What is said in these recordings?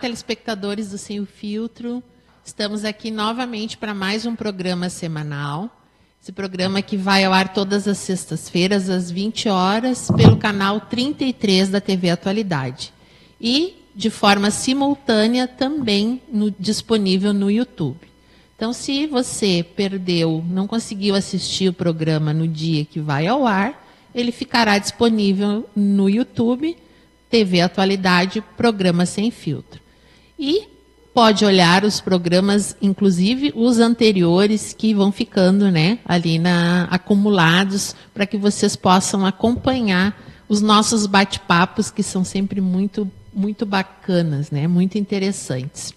telespectadores do Sem o Filtro. Estamos aqui novamente para mais um programa semanal. Esse programa que vai ao ar todas as sextas-feiras, às 20 horas, pelo canal 33 da TV Atualidade. E, de forma simultânea, também disponível no YouTube. Então, se você perdeu, não conseguiu assistir o programa no dia que vai ao ar, ele ficará disponível no YouTube, TV Atualidade, Programa Sem Filtro. E pode olhar os programas, inclusive os anteriores, que vão ficando, né, ali acumulados, para que vocês possam acompanhar os nossos bate-papos, que são sempre muito, muito bacanas, né, muito interessantes.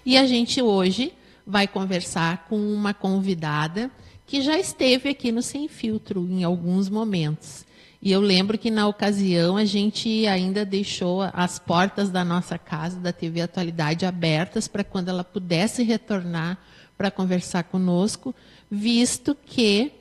E a gente hoje vai conversar com uma convidada que já esteve aqui no Sem Filtro em alguns momentos. E eu lembro que, na ocasião, a gente ainda deixou as portas da nossa casa, da TV Atualidade, abertas para quando ela pudesse retornar para conversar conosco, visto que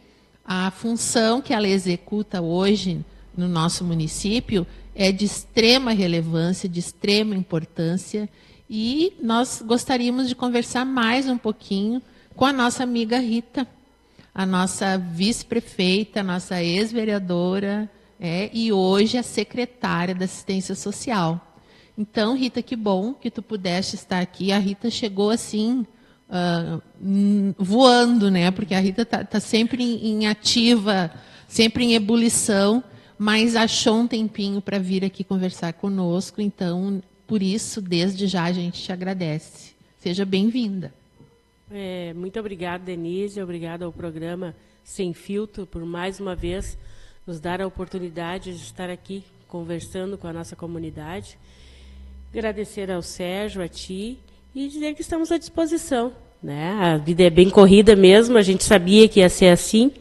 a função que ela executa hoje no nosso município é de extrema relevância, de extrema importância, e nós gostaríamos de conversar mais um pouquinho com a nossa amiga Rita, a nossa vice-prefeita, a nossa ex-vereadora, e hoje a secretária da Assistência Social. Então, Rita, que bom que tu pudeste estar aqui. A Rita chegou assim, voando, né? Porque a Rita tá sempre em ativa, sempre em ebulição, mas achou um tempinho para vir aqui conversar conosco. Então, por isso, desde já, a gente te agradece. Seja bem-vinda. Muito obrigada, Denise. Obrigada ao programa Sem Filtro por mais uma vez nos dar a oportunidade de estar aqui conversando com a nossa comunidade. Agradecer ao Sérgio, a ti, e dizer que estamos à disposição, né? A vida é bem corrida mesmo, a gente sabia que ia ser assim,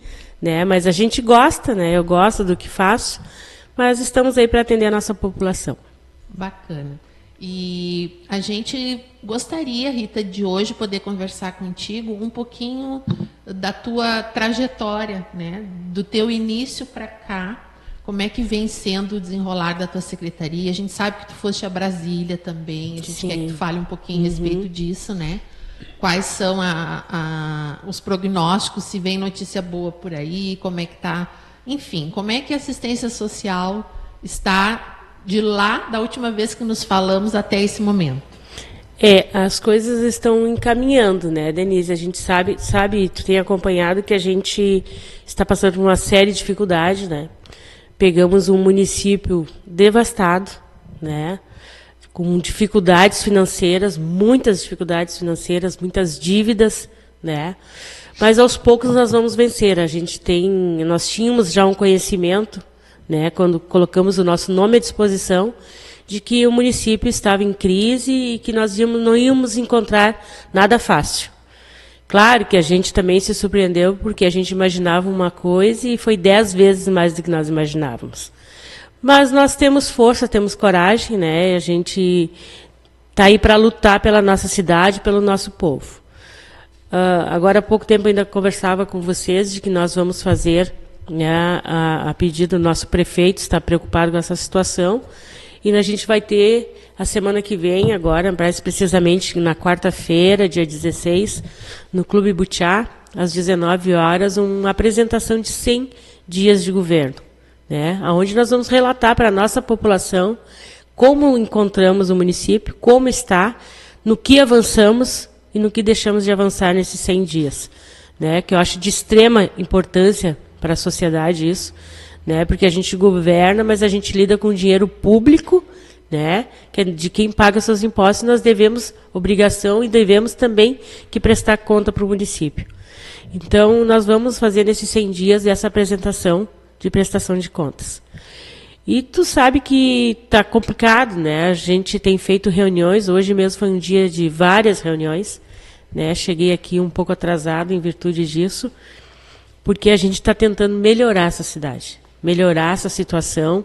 né? Mas a gente gosta, né? Eu gosto do que faço, mas estamos aí para atender a nossa população. Bacana. E a gente gostaria, Rita, de hoje poder conversar contigo um pouquinho da tua trajetória, né? Do teu início para cá, como é que vem sendo o desenrolar da tua secretaria. A gente sabe que tu foste a Brasília também, a gente Sim. quer que tu fale um pouquinho a respeito disso, né? Quais são os prognósticos, se vem notícia boa por aí, como é que está, enfim, como é que a assistência social está de lá, da última vez que nos falamos até esse momento? As coisas estão encaminhando, né, Denise? A gente sabe, tu tem acompanhado que a gente está passando por uma série de dificuldades, né? Pegamos um município devastado, né? Com dificuldades financeiras, muitas dívidas, né? Mas aos poucos nós vamos vencer. Nós tínhamos já um conhecimento, né, quando colocamos o nosso nome à disposição, de que o município estava em crise e que nós não íamos encontrar nada fácil. Claro que a gente também se surpreendeu, porque a gente imaginava uma coisa e foi 10 vezes mais do que nós imaginávamos. Mas nós temos força, temos coragem, né? A gente está aí para lutar pela nossa cidade, pelo nosso povo. Agora, há pouco tempo, ainda conversava com vocês de que nós vamos fazer, né, a pedido do nosso prefeito, está preocupado com essa situação, e a gente vai ter, a semana que vem, agora, mais precisamente na quarta-feira, dia 16, no Clube Butiá, às 19 horas, uma apresentação de 100 dias de governo, né, onde nós vamos relatar para a nossa população como encontramos o município, como está, no que avançamos e no que deixamos de avançar nesses 100 dias, né, que eu acho de extrema importância para a sociedade isso, né? Porque a gente governa, mas a gente lida com dinheiro público, né? Que é de quem paga seus impostos, nós devemos obrigação e devemos também que prestar conta para o município. Então, nós vamos fazer nesses 100 dias essa apresentação de prestação de contas. E tu sabe que está complicado, né? A gente tem feito reuniões, hoje mesmo foi um dia de várias reuniões, né? Cheguei aqui um pouco atrasado em virtude disso, porque a gente está tentando melhorar essa cidade, melhorar essa situação,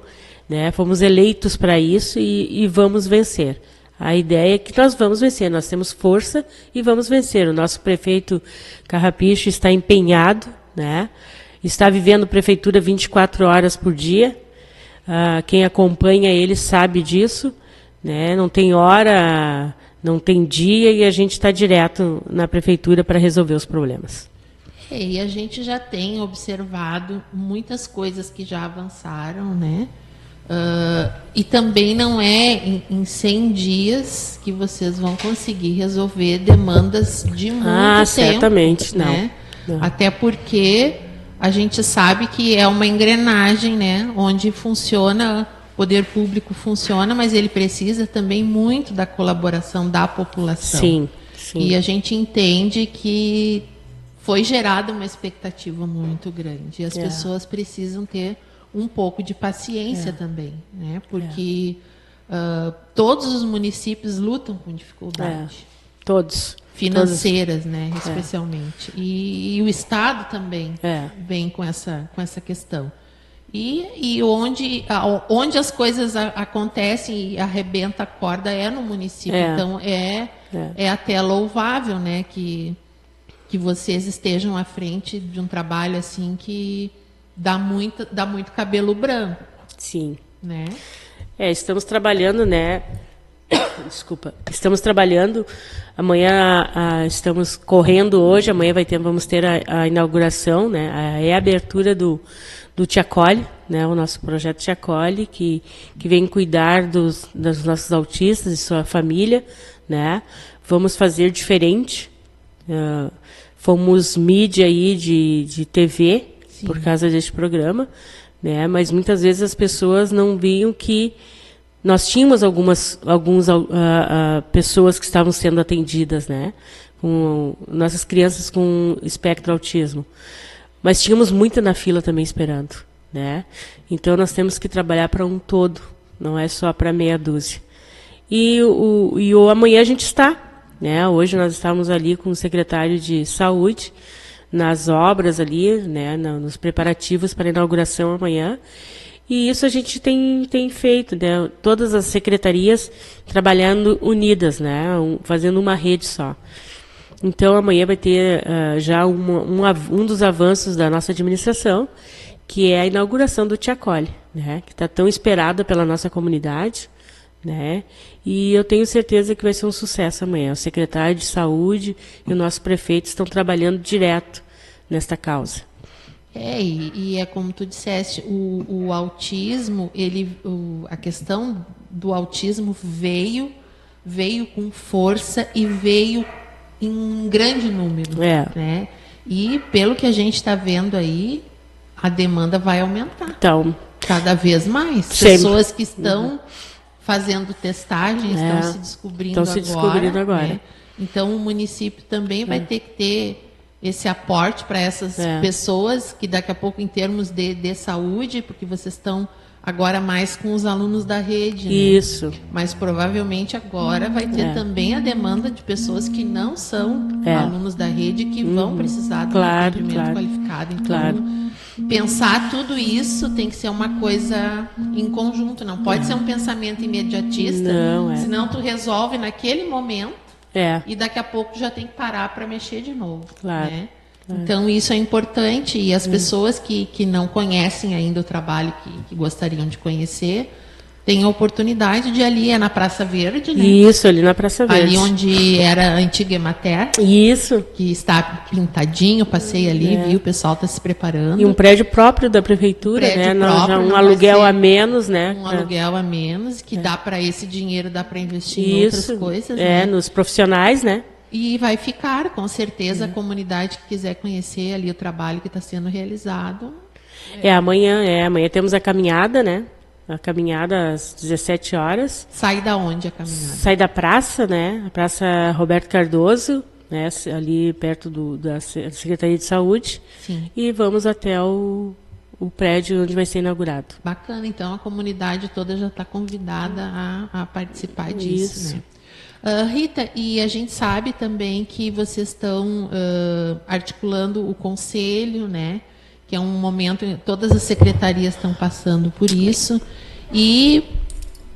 né? Fomos eleitos para isso e vamos vencer. A ideia é que nós vamos vencer, nós temos força e vamos vencer. O nosso prefeito Carrapicho está empenhado, né? Está vivendo prefeitura 24 horas por dia. Quem acompanha ele sabe disso, né? Não tem hora Não tem dia e a gente está direto na prefeitura para resolver os problemas. E a gente já tem observado muitas coisas que já avançaram, né? E também não é em 100 dias que vocês vão conseguir resolver demandas de muito tempo. Certamente, né? Não. Até porque a gente sabe que é uma engrenagem, né? Onde funciona, o poder público funciona, mas ele precisa também muito da colaboração da população. Sim. E a gente entende que foi gerada uma expectativa muito grande. E as pessoas precisam ter um pouco de paciência também, né? Porque todos os municípios lutam com dificuldade. Todos. Financeiras, né? Especialmente. E o Estado também vem com essa questão. E onde as coisas acontecem e arrebenta a corda é no município. Então, é até louvável, né? Que vocês estejam à frente de um trabalho assim que dá muito cabelo branco. Sim. Né? Estamos trabalhando, né? Desculpa. Estamos trabalhando. Amanhã estamos correndo hoje. Amanhã vamos ter a inauguração, né? A reabertura do Te Acolhe, né? O nosso projeto Te Acolhe, que vem cuidar dos nossos autistas e sua família, né? Vamos fazer diferente. Fomos mídia aí de TV, sim, por causa deste programa, né? Mas muitas vezes as pessoas não viam que nós tínhamos algumas pessoas que estavam sendo atendidas, né? Com nossas crianças com espectro autismo. Mas tínhamos muita na fila também esperando, né? Então nós temos que trabalhar para um todo, não é só para meia dúzia. E amanhã a gente está, né? Hoje nós estávamos ali com o secretário de Saúde, nas obras ali, né? Nos preparativos para a inauguração amanhã. E isso a gente tem feito, né? Todas as secretarias trabalhando unidas, né? Fazendo uma rede só. Então, amanhã vai ter já um dos avanços da nossa administração, que é a inauguração do Te Acolhe, né? Que está tão esperada pela nossa comunidade, né? E eu tenho certeza que vai ser um sucesso amanhã. O secretário de Saúde e o nosso prefeito estão trabalhando direto nesta causa. E é como tu disseste, o autismo, a questão do autismo veio com força e veio em um grande número. Né? E pelo que a gente está vendo aí, a demanda vai aumentar. Então, cada vez mais. Sempre. Pessoas que estão fazendo testagem, estão se descobrindo agora. Né? Então, o município também vai ter que ter esse aporte para essas pessoas, que daqui a pouco, em termos de saúde, porque vocês estão agora mais com os alunos da rede. Isso. Né? Mas provavelmente agora vai ter também a demanda de pessoas que não são alunos da rede, que vão precisar de um atendimento qualificado. Então, pensar tudo isso tem que ser uma coisa em conjunto, não pode ser um pensamento imediatista, senão tu resolve naquele momento. E daqui a pouco já tem que parar para mexer de novo. Né? Então, isso é importante. E as pessoas que não conhecem ainda o trabalho, que gostariam de conhecer, têm a oportunidade de ir ali, na Praça Verde. Né? Isso, ali na Praça Verde. Ali onde era a antiga Emater. Isso. Que está pintadinho, passei ali, vi o pessoal está se preparando. E um prédio próprio da prefeitura, né? Já um aluguel a menos, né? Um aluguel a menos, que dá para esse dinheiro, dá para investir em outras coisas. Né? Nos profissionais, né? E vai ficar, com certeza, a comunidade que quiser conhecer ali o trabalho que está sendo realizado. Amanhã temos a caminhada, né? A caminhada às 17 horas. Sai da onde a caminhada? Sai da praça, né? A Praça Roberto Cardoso, né? Ali perto da Secretaria de Saúde. Sim. E vamos até o prédio onde vai ser inaugurado. Bacana, então a comunidade toda já está convidada a participar disso. Isso. Né? Rita, e a gente sabe também que vocês estão articulando o conselho, né? Que é um momento, todas as secretarias estão passando por isso, e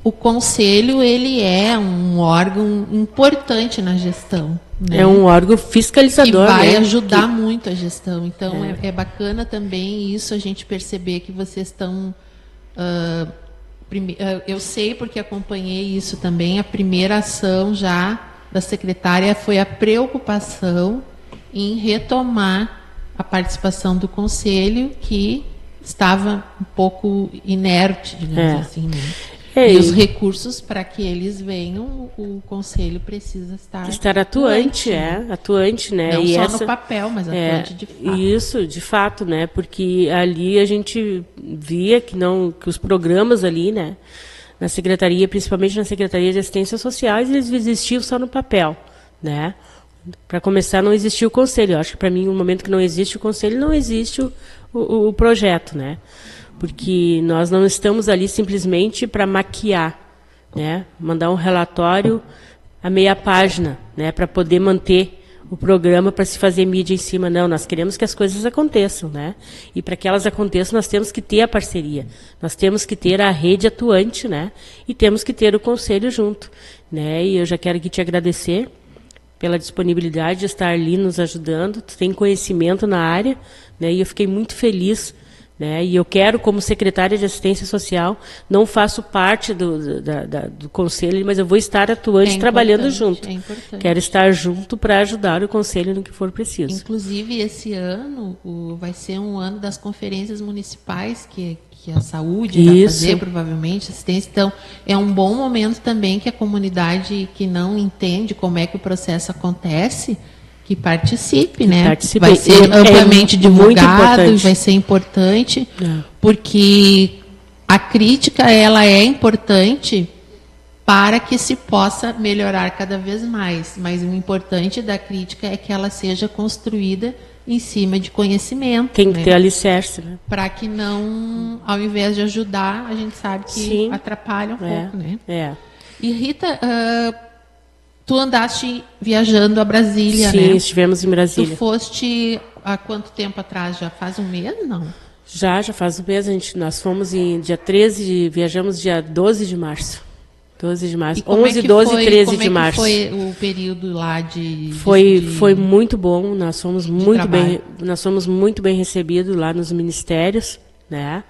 o conselho, ele é um órgão importante na gestão. Né? É um órgão fiscalizador. Que vai ajudar muito a gestão. Então, é bacana também isso, a gente perceber que vocês estão... eu sei, porque acompanhei isso também, a primeira ação já da secretária foi a preocupação em retomar a participação do conselho, que estava um pouco inerte, digamos assim, né? E os recursos para que eles venham, o conselho precisa estar atuante, atuante, né? Não e só no papel, mas atuante de fato. Isso, de fato, né? Porque ali a gente via que os programas ali, né? Na secretaria, principalmente na Secretaria de Assistência Social, eles existiam só no papel, né? Para começar, não existia o conselho. Eu acho que para mim, no momento que não existe o conselho, não existe o projeto, né? Porque nós não estamos ali simplesmente para maquiar, né? Mandar um relatório a meia página, né? Para poder manter o programa, para se fazer mídia em cima. Não, nós queremos que as coisas aconteçam, né? E para que elas aconteçam, nós temos que ter a parceria. Nós temos que ter a rede atuante, né? E temos que ter o conselho junto, né? E eu já quero aqui te agradecer pela disponibilidade de estar ali nos ajudando. Tu tem conhecimento na área, né? E eu fiquei muito feliz, né? E eu quero, como secretária de Assistência Social, não faço parte do conselho, mas eu vou estar atuante, trabalhando junto. É importante. Quero estar junto para ajudar o conselho no que for preciso. Inclusive, esse ano vai ser um ano das conferências municipais que a saúde vai fazer, provavelmente, assistência. Então, é um bom momento também que a comunidade que não entende como é que o processo acontece, que participe, né? Vai ser amplamente divulgado, vai ser importante, porque a crítica ela é importante para que se possa melhorar cada vez mais. Mas o importante da crítica é que ela seja construída em cima de conhecimento. Tem que ter alicerce, né? Para que não, ao invés de ajudar, a gente sabe que atrapalha um pouco, né? E Rita, tu andaste viajando a Brasília, né? Sim, estivemos em Brasília. Tu foste há quanto tempo atrás? Já faz um mês, não? Já faz um mês. Nós fomos em dia 13, viajamos dia 12 de março. 12 de março. 11, 12 e 13 de março. Como foi o período lá de Foi muito bom. Nós fomos muito bem recebidos lá nos ministérios, né?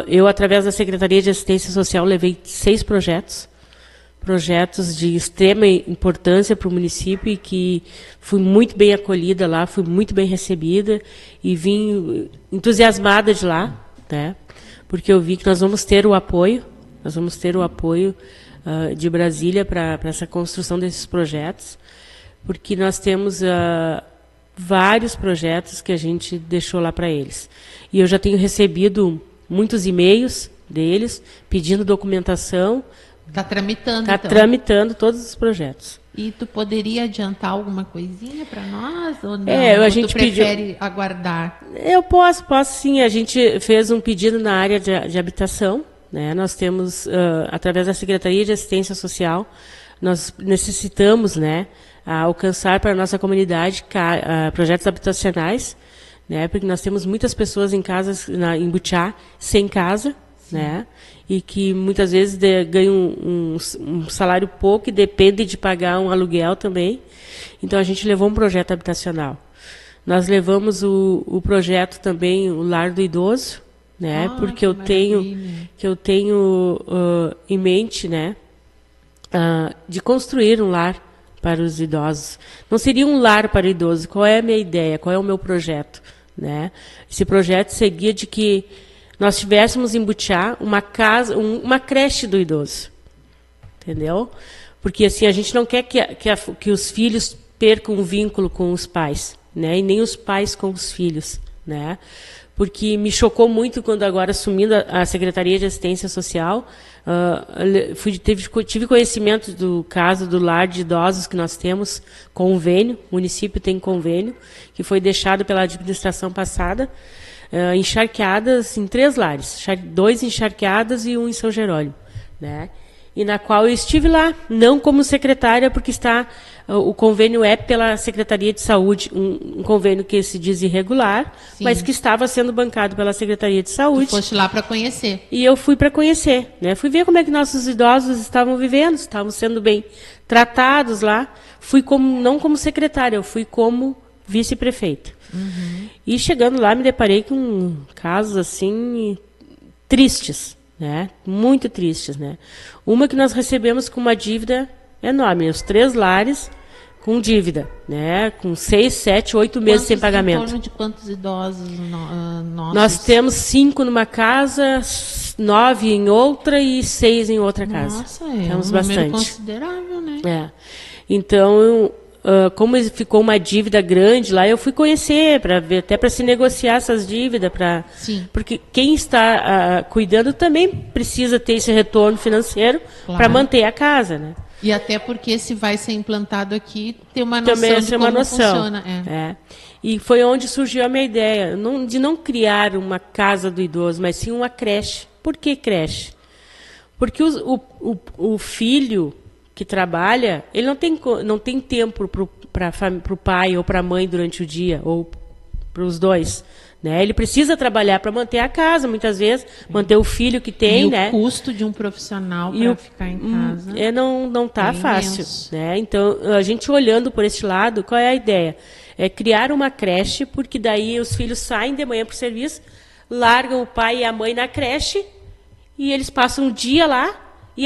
Eu, através da Secretaria de Assistência Social, levei 6 projetos de extrema importância para o município, e que fui muito bem acolhida lá, fui muito bem recebida e vim entusiasmada de lá, né? Porque eu vi que nós vamos ter o apoio de Brasília para essa construção desses projetos, porque nós temos vários projetos que a gente deixou lá para eles. E eu já tenho recebido muitos e-mails deles pedindo documentação. Está tramitando, então. Está tramitando todos os projetos. E tu poderia adiantar alguma coisinha para nós? Ou não? A gente prefere aguardar? Eu posso sim. A gente fez um pedido na área de habitação, né? Nós temos, através da Secretaria de Assistência Social, nós necessitamos, né, alcançar para a nossa comunidade projetos habitacionais, né? Porque nós temos muitas pessoas em casas, em Butiá, sem casa, né? E que muitas vezes ganham um salário pouco e dependem de pagar um aluguel também. Então, a gente levou um projeto habitacional. Nós levamos o projeto também, o Lar do Idoso, né? Porque eu tenho em mente, né, de construir um lar para os idosos. Não seria um lar para idosos. Qual é a minha ideia? Qual é o meu projeto, né? Esse projeto seguia de que nós tivéssemos em Butiá uma casa, uma creche do idoso, entendeu? Porque assim a gente não quer que os filhos percam o vínculo com os pais, né? E nem os pais com os filhos, né? Porque me chocou muito quando agora, assumindo a Secretaria de Assistência Social, tive conhecimento do caso do lar de idosos que nós temos, convênio, o município tem convênio, que foi deixado pela administração passada, encharqueadas em 3 lares, 2 encharqueadas e 1 em São Jerônimo, né? E na qual eu estive lá, não como secretária, porque o convênio é pela Secretaria de Saúde, um convênio que se diz irregular, sim, mas que estava sendo bancado pela Secretaria de Saúde. Tu foste lá para conhecer. E eu fui para conhecer, né? Fui ver como é que nossos idosos estavam vivendo, estavam sendo bem tratados lá. Fui não como secretária, eu fui como vice-prefeita. Uhum. E chegando lá, me deparei com casos assim tristes, né? Muito tristes, né? Uma que nós recebemos com uma dívida enorme. Os 3 lares com dívida, né? Com 6, 7, 8 meses sem pagamento. Em torno de quantos idosos nossos? Nós temos 5 numa casa, 9 em outra e 6 em outra casa. Nossa, temos um bastante. número considerável, né? Então, como ficou uma dívida grande lá, eu fui conhecer para ver, até para se negociar essas dívidas, porque quem está cuidando também precisa ter esse retorno financeiro para manter a casa, né? E até porque se vai ser implantado aqui, ter uma noção também de como funciona. E foi onde surgiu a minha ideia, de não criar uma casa do idoso, mas sim uma creche. Por que creche? Porque o filho que trabalha, ele não tem tempo para o pai ou para a mãe durante o dia, ou para os dois. Né? Ele precisa trabalhar para manter a casa, muitas vezes, manter o filho que tem. E o custo de um profissional para ficar em casa não está fácil. Né? Então, a gente olhando por esse lado, qual é a ideia? É criar uma creche, porque daí os filhos saem de manhã para o serviço, largam o pai e a mãe na creche, e eles passam um dia lá, e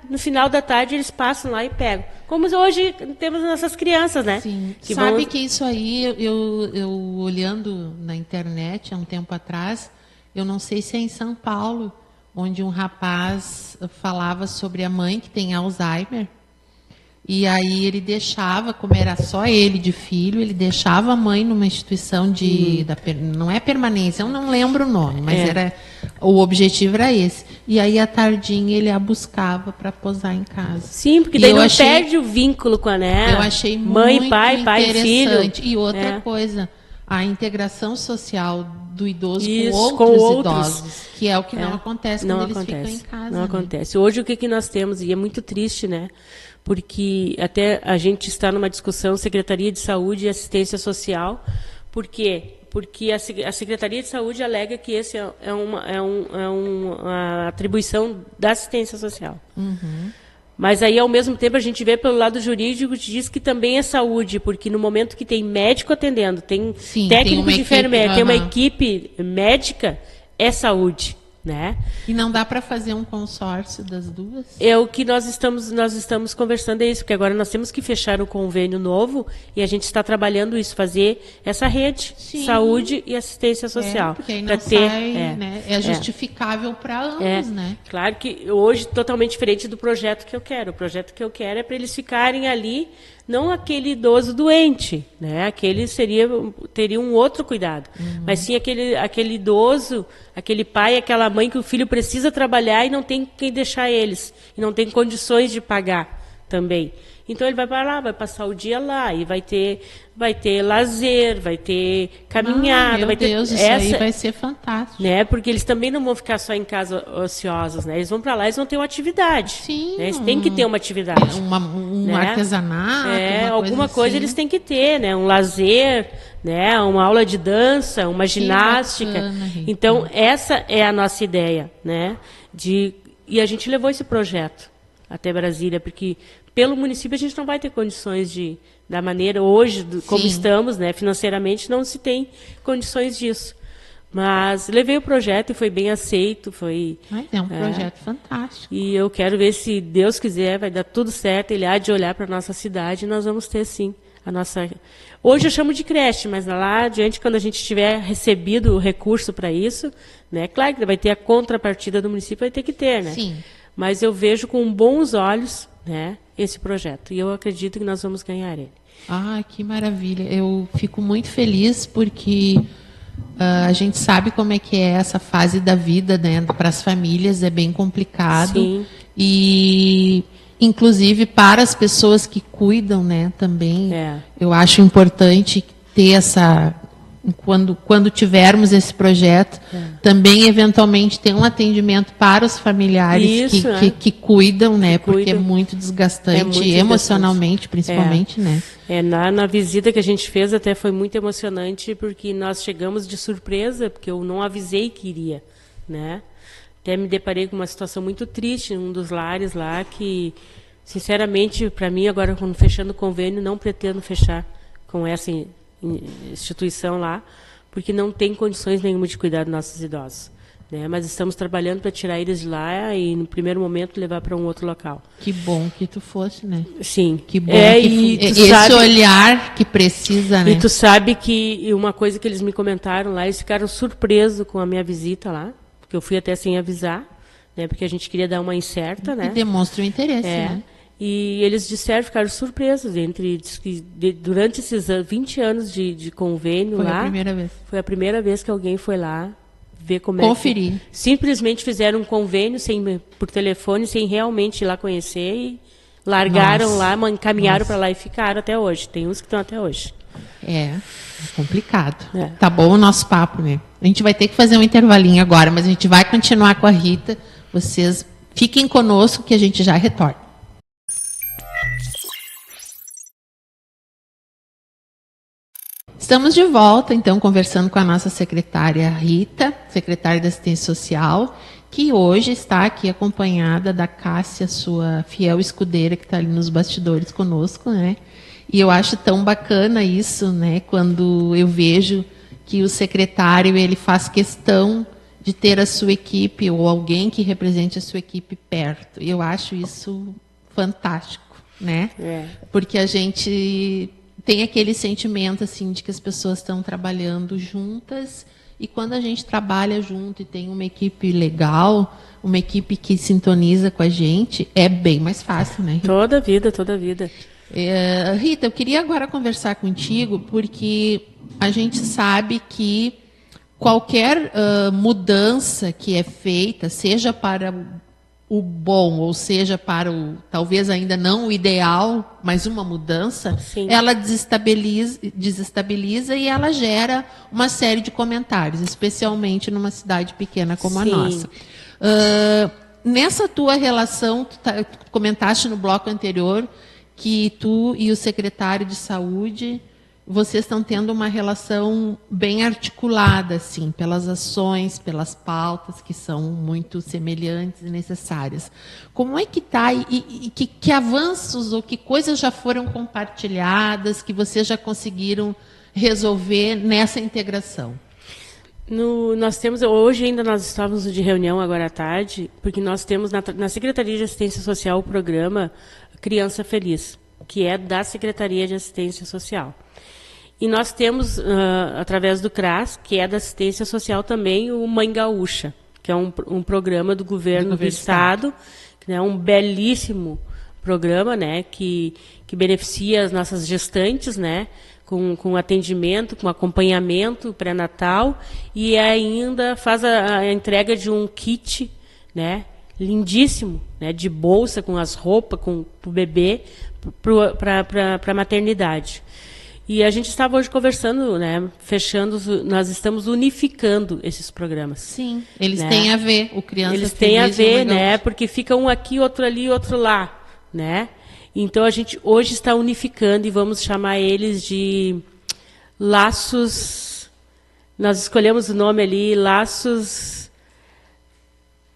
no final da tarde eles passam lá e pegam. Como hoje temos nossas crianças, né? Sim. Sabe que isso aí, eu olhando na internet há um tempo atrás, eu não sei se é em São Paulo, onde um rapaz falava sobre a mãe que tem Alzheimer, e aí ele deixava, como era só ele de filho, ele deixava a mãe numa instituição não é permanência, eu não lembro o nome, mas o objetivo era esse. E aí, à tardinha, ele a buscava para posar em casa. Sim, porque daí perde o vínculo com a neta. Eu achei mãe, muito pai e filho. E outra coisa, a integração social do idoso com outros idosos, que é o que não acontece quando eles ficam em casa. Não acontece. Hoje, o que nós temos, e é muito triste, né? Porque até a gente está numa discussão, Secretaria de Saúde e Assistência Social. Por quê? Porque a Secretaria de Saúde alega que esse é uma atribuição da assistência social. Uhum. Mas aí, ao mesmo tempo, a gente vê pelo lado jurídico que diz que também é saúde, porque no momento que tem médico atendendo, tem técnico de enfermeira, tem uma equipe médica, é saúde. Né? E não dá para fazer um consórcio das duas? É o que nós estamos conversando, é isso, porque agora nós temos que fechar um convênio novo e a gente está trabalhando isso, fazer essa rede, saúde e assistência social. Porque aí não sai, né? É justificável para ambos, né? Claro que hoje totalmente diferente do projeto que eu quero. O projeto que eu quero é para eles ficarem ali, não aquele idoso doente, né? Aquele teria um outro cuidado, mas sim aquele idoso, aquele pai, aquela mãe que o filho precisa trabalhar e não tem quem deixar eles, e não tem condições de pagar também. Então ele vai para lá, vai passar o dia lá e vai ter lazer, vai ter caminhada, vai ter isso aí vai ser fantástico, né? Porque eles também não vão ficar só em casa ociosos, né? Eles vão para lá, eles vão ter uma atividade. Sim, né? Eles têm que ter uma atividade, um artesanato, alguma coisa assim. Eles têm que ter, né? Um lazer, né? Uma aula de dança, uma ginástica. Bacana, então essa é a nossa ideia, né? E a gente levou esse projeto até Brasília, porque pelo município a gente não vai ter condições da maneira hoje, como estamos, né, financeiramente, não se tem condições disso. Mas levei o projeto e foi bem aceito. Mas é um projeto fantástico. E eu quero ver, se Deus quiser, vai dar tudo certo, ele há de olhar para a nossa cidade e nós vamos ter, sim, a nossa... Hoje eu chamo de creche, mas lá adiante, quando a gente tiver recebido o recurso para isso, né, claro que vai ter a contrapartida do município, vai ter que ter, né? Sim. Mas eu vejo com bons olhos, né, esse projeto. E eu acredito que nós vamos ganhar ele. Ah, que maravilha. Eu fico muito feliz porque a gente sabe como é que é essa fase da vida, né? Para as famílias é bem complicado. Sim. E, inclusive, para as pessoas que cuidam, né, também, eu acho importante ter essa... Quando tivermos esse projeto, também eventualmente ter um atendimento para os familiares que cuidam, né? Porque é muito desgastante, emocionalmente, principalmente, né? Na visita que a gente fez até foi muito emocionante, porque nós chegamos de surpresa, porque eu não avisei que iria, né? Até me deparei com uma situação muito triste em um dos lares lá, que, sinceramente, para mim, agora, quando fechando o convênio, não pretendo fechar com essa instituição lá, porque não tem condições nenhuma de cuidar dos nossos idosos. né? Mas estamos trabalhando para tirar eles de lá e, no primeiro momento, levar para um outro local. Que bom que tu fosse, né? Sim. Que bom. Esse sabe... olhar que precisa, né? E tu sabe que uma coisa que eles me comentaram lá, eles ficaram surpresos com a minha visita lá, porque eu fui até sem avisar, né? Porque a gente queria dar uma incerta, né? E demonstra o interesse, né? E eles disseram, ficaram surpresos durante esses 20 anos de convênio lá. Foi a primeira vez. Foi a primeira vez que alguém foi lá ver como conferir. É que... Simplesmente fizeram um convênio por telefone, sem realmente ir lá conhecer, e largaram lá, encaminharam para lá e ficaram até hoje. Tem uns que estão até hoje. É complicado. Tá bom o nosso papo, né? A gente vai ter que fazer um intervalinho agora, mas a gente vai continuar com a Rita. Vocês fiquem conosco que a gente já retorna. Estamos de volta, então, conversando com a nossa secretária Rita, secretária da Assistência Social, que hoje está aqui acompanhada da Cássia, sua fiel escudeira, que está ali nos bastidores conosco, né? E eu acho tão bacana isso, né? Quando eu vejo que o secretário ele faz questão de ter a sua equipe ou alguém que represente a sua equipe perto. E eu acho isso fantástico, né? Porque a gente tem aquele sentimento assim de que as pessoas estão trabalhando juntas, e quando a gente trabalha junto e tem uma equipe legal, uma equipe que sintoniza com a gente, é bem mais fácil, né, Rita? Toda a vida. Rita, eu queria agora conversar contigo, porque a gente sabe que qualquer mudança que é feita, seja para o bom, ou seja, para o talvez ainda não o ideal, mas uma mudança, Sim. Ela desestabiliza e ela gera uma série de comentários, especialmente numa cidade pequena como a nossa. Nessa tua relação, tu comentaste no bloco anterior que tu e o secretário de Saúde, vocês estão tendo uma relação bem articulada, assim, pelas ações, pelas pautas que são muito semelhantes e necessárias. Como é que está e que avanços ou que coisas já foram compartilhadas, que vocês já conseguiram resolver nessa integração? Hoje ainda nós estávamos de reunião agora à tarde, porque nós temos na Secretaria de Assistência Social o programa Criança Feliz, que é da Secretaria de Assistência Social. E nós temos, através do CRAS, que é da Assistência Social também, o Mãe Gaúcha, que é um programa do governo do Estado, que é um belíssimo programa, né, que beneficia as nossas gestantes, né, com atendimento, com acompanhamento pré-natal, e ainda faz a entrega de um kit, né, lindíssimo, né, de bolsa, com as roupas para o bebê, para a maternidade. E a gente estava hoje conversando, né, nós estamos unificando esses programas. Sim, eles têm a ver, o Criança Feliz. Eles têm a ver, né, porque fica um aqui, outro ali, outro lá, né? Então a gente hoje está unificando e vamos chamar eles de Laços. Nós escolhemos o nome ali, Laços.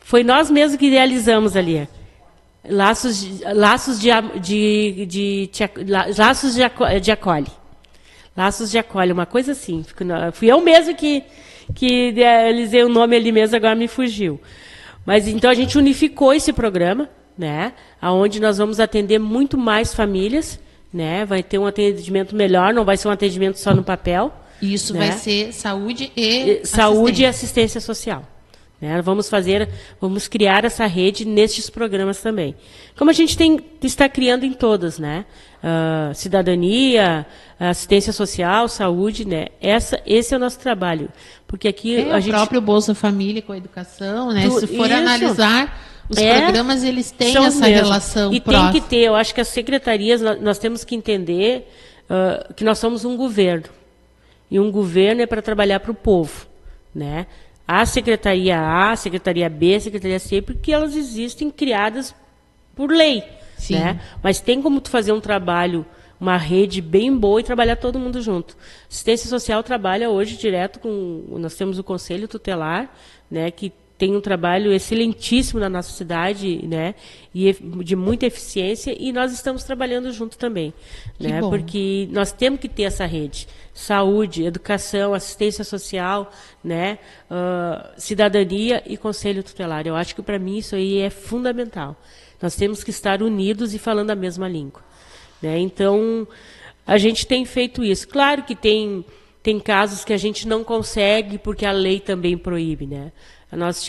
Foi nós mesmos que idealizamos ali. Laços de acolhe. Laços de acolhe, uma coisa assim. Fui eu mesmo que idealizei o nome ali mesmo, agora me fugiu. Mas então a gente unificou esse programa, né? Onde nós vamos atender muito mais famílias, né? Vai ter um atendimento melhor, não vai ser um atendimento só no papel. Isso, né? Vai ser saúde e assistência social. Né? Vamos criar essa rede nestes programas também. Como a gente está criando em todas, né? Cidadania, assistência social, saúde, né? Esse é o nosso trabalho. Porque aqui o próprio Bolsa Família com a educação, né? Se for analisar, os programas eles têm essa relação e próxima. Tem que ter, eu acho que as secretarias, nós temos que entender que nós somos um governo. E um governo é para trabalhar para o povo, né? A Secretaria A, a Secretaria B, a Secretaria C, porque elas existem criadas por lei. Sim. Né? Mas tem como tu fazer um trabalho, uma rede bem boa e trabalhar todo mundo junto. Assistência Social trabalha hoje direto nós temos o Conselho Tutelar, né, que tem um trabalho excelentíssimo na nossa cidade, né? E de muita eficiência, e nós estamos trabalhando junto também, né? Bom. Porque nós temos que ter essa rede: saúde, educação, assistência social, né? Cidadania e conselho tutelar. Eu acho que para mim isso aí é fundamental. Nós temos que estar unidos e falando a mesma língua, né? Então, a gente tem feito isso. Claro que tem casos que a gente não consegue, porque a lei também proíbe, né? Nós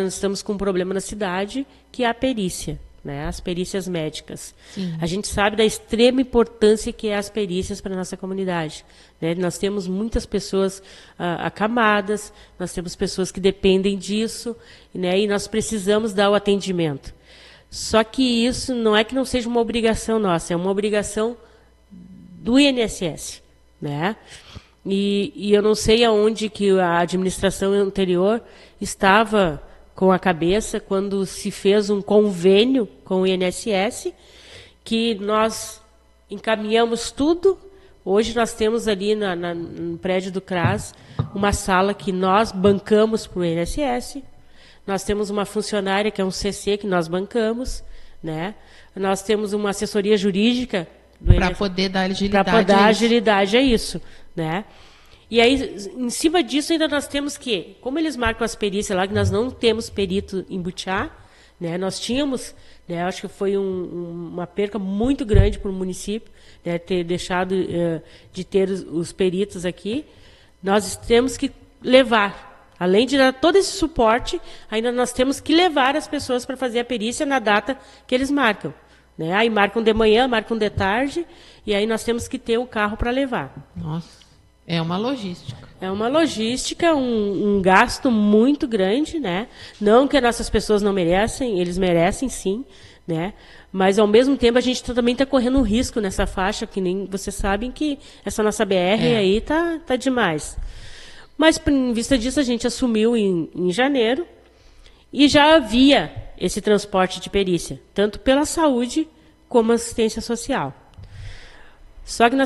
estamos com um problema na cidade, que é a perícia, né? As perícias médicas. Sim. A gente sabe da extrema importância que é as perícias para a nossa comunidade, né? Nós temos muitas pessoas acamadas, nós temos pessoas que dependem disso, né? E nós precisamos dar o atendimento. Só que isso não é que não seja uma obrigação nossa, é uma obrigação do INSS, né? E eu não sei aonde que a administração anterior estava com a cabeça quando se fez um convênio com o INSS, que nós encaminhamos tudo. Hoje nós temos ali no prédio do CRAS uma sala que nós bancamos para o INSS. Nós temos uma funcionária que é um CC que nós bancamos, né? Nós temos uma assessoria jurídica para poder dar agilidade. Para dar agilidade a isso, né? E aí, em cima disso, ainda nós temos que, como eles marcam as perícias lá, que nós não temos perito em Butiá, né? Nós tínhamos, né? Acho que foi uma perca muito grande para o município, né? Ter deixado de ter os peritos aqui. Nós temos que levar, além de dar todo esse suporte, ainda nós temos que levar as pessoas para fazer a perícia na data que eles marcam, né? Aí marcam de manhã, marcam de tarde, e aí nós temos que ter o carro para levar. Nossa, é uma logística. É uma logística, um gasto muito grande, né? Não que as nossas pessoas não merecem, eles merecem sim, né? Mas, ao mesmo tempo, a gente também está correndo um risco nessa faixa, que nem vocês sabem que essa nossa BR aí tá demais. Mas, em vista disso, a gente assumiu em janeiro e já havia esse transporte de perícia, tanto pela saúde como assistência social. Só que,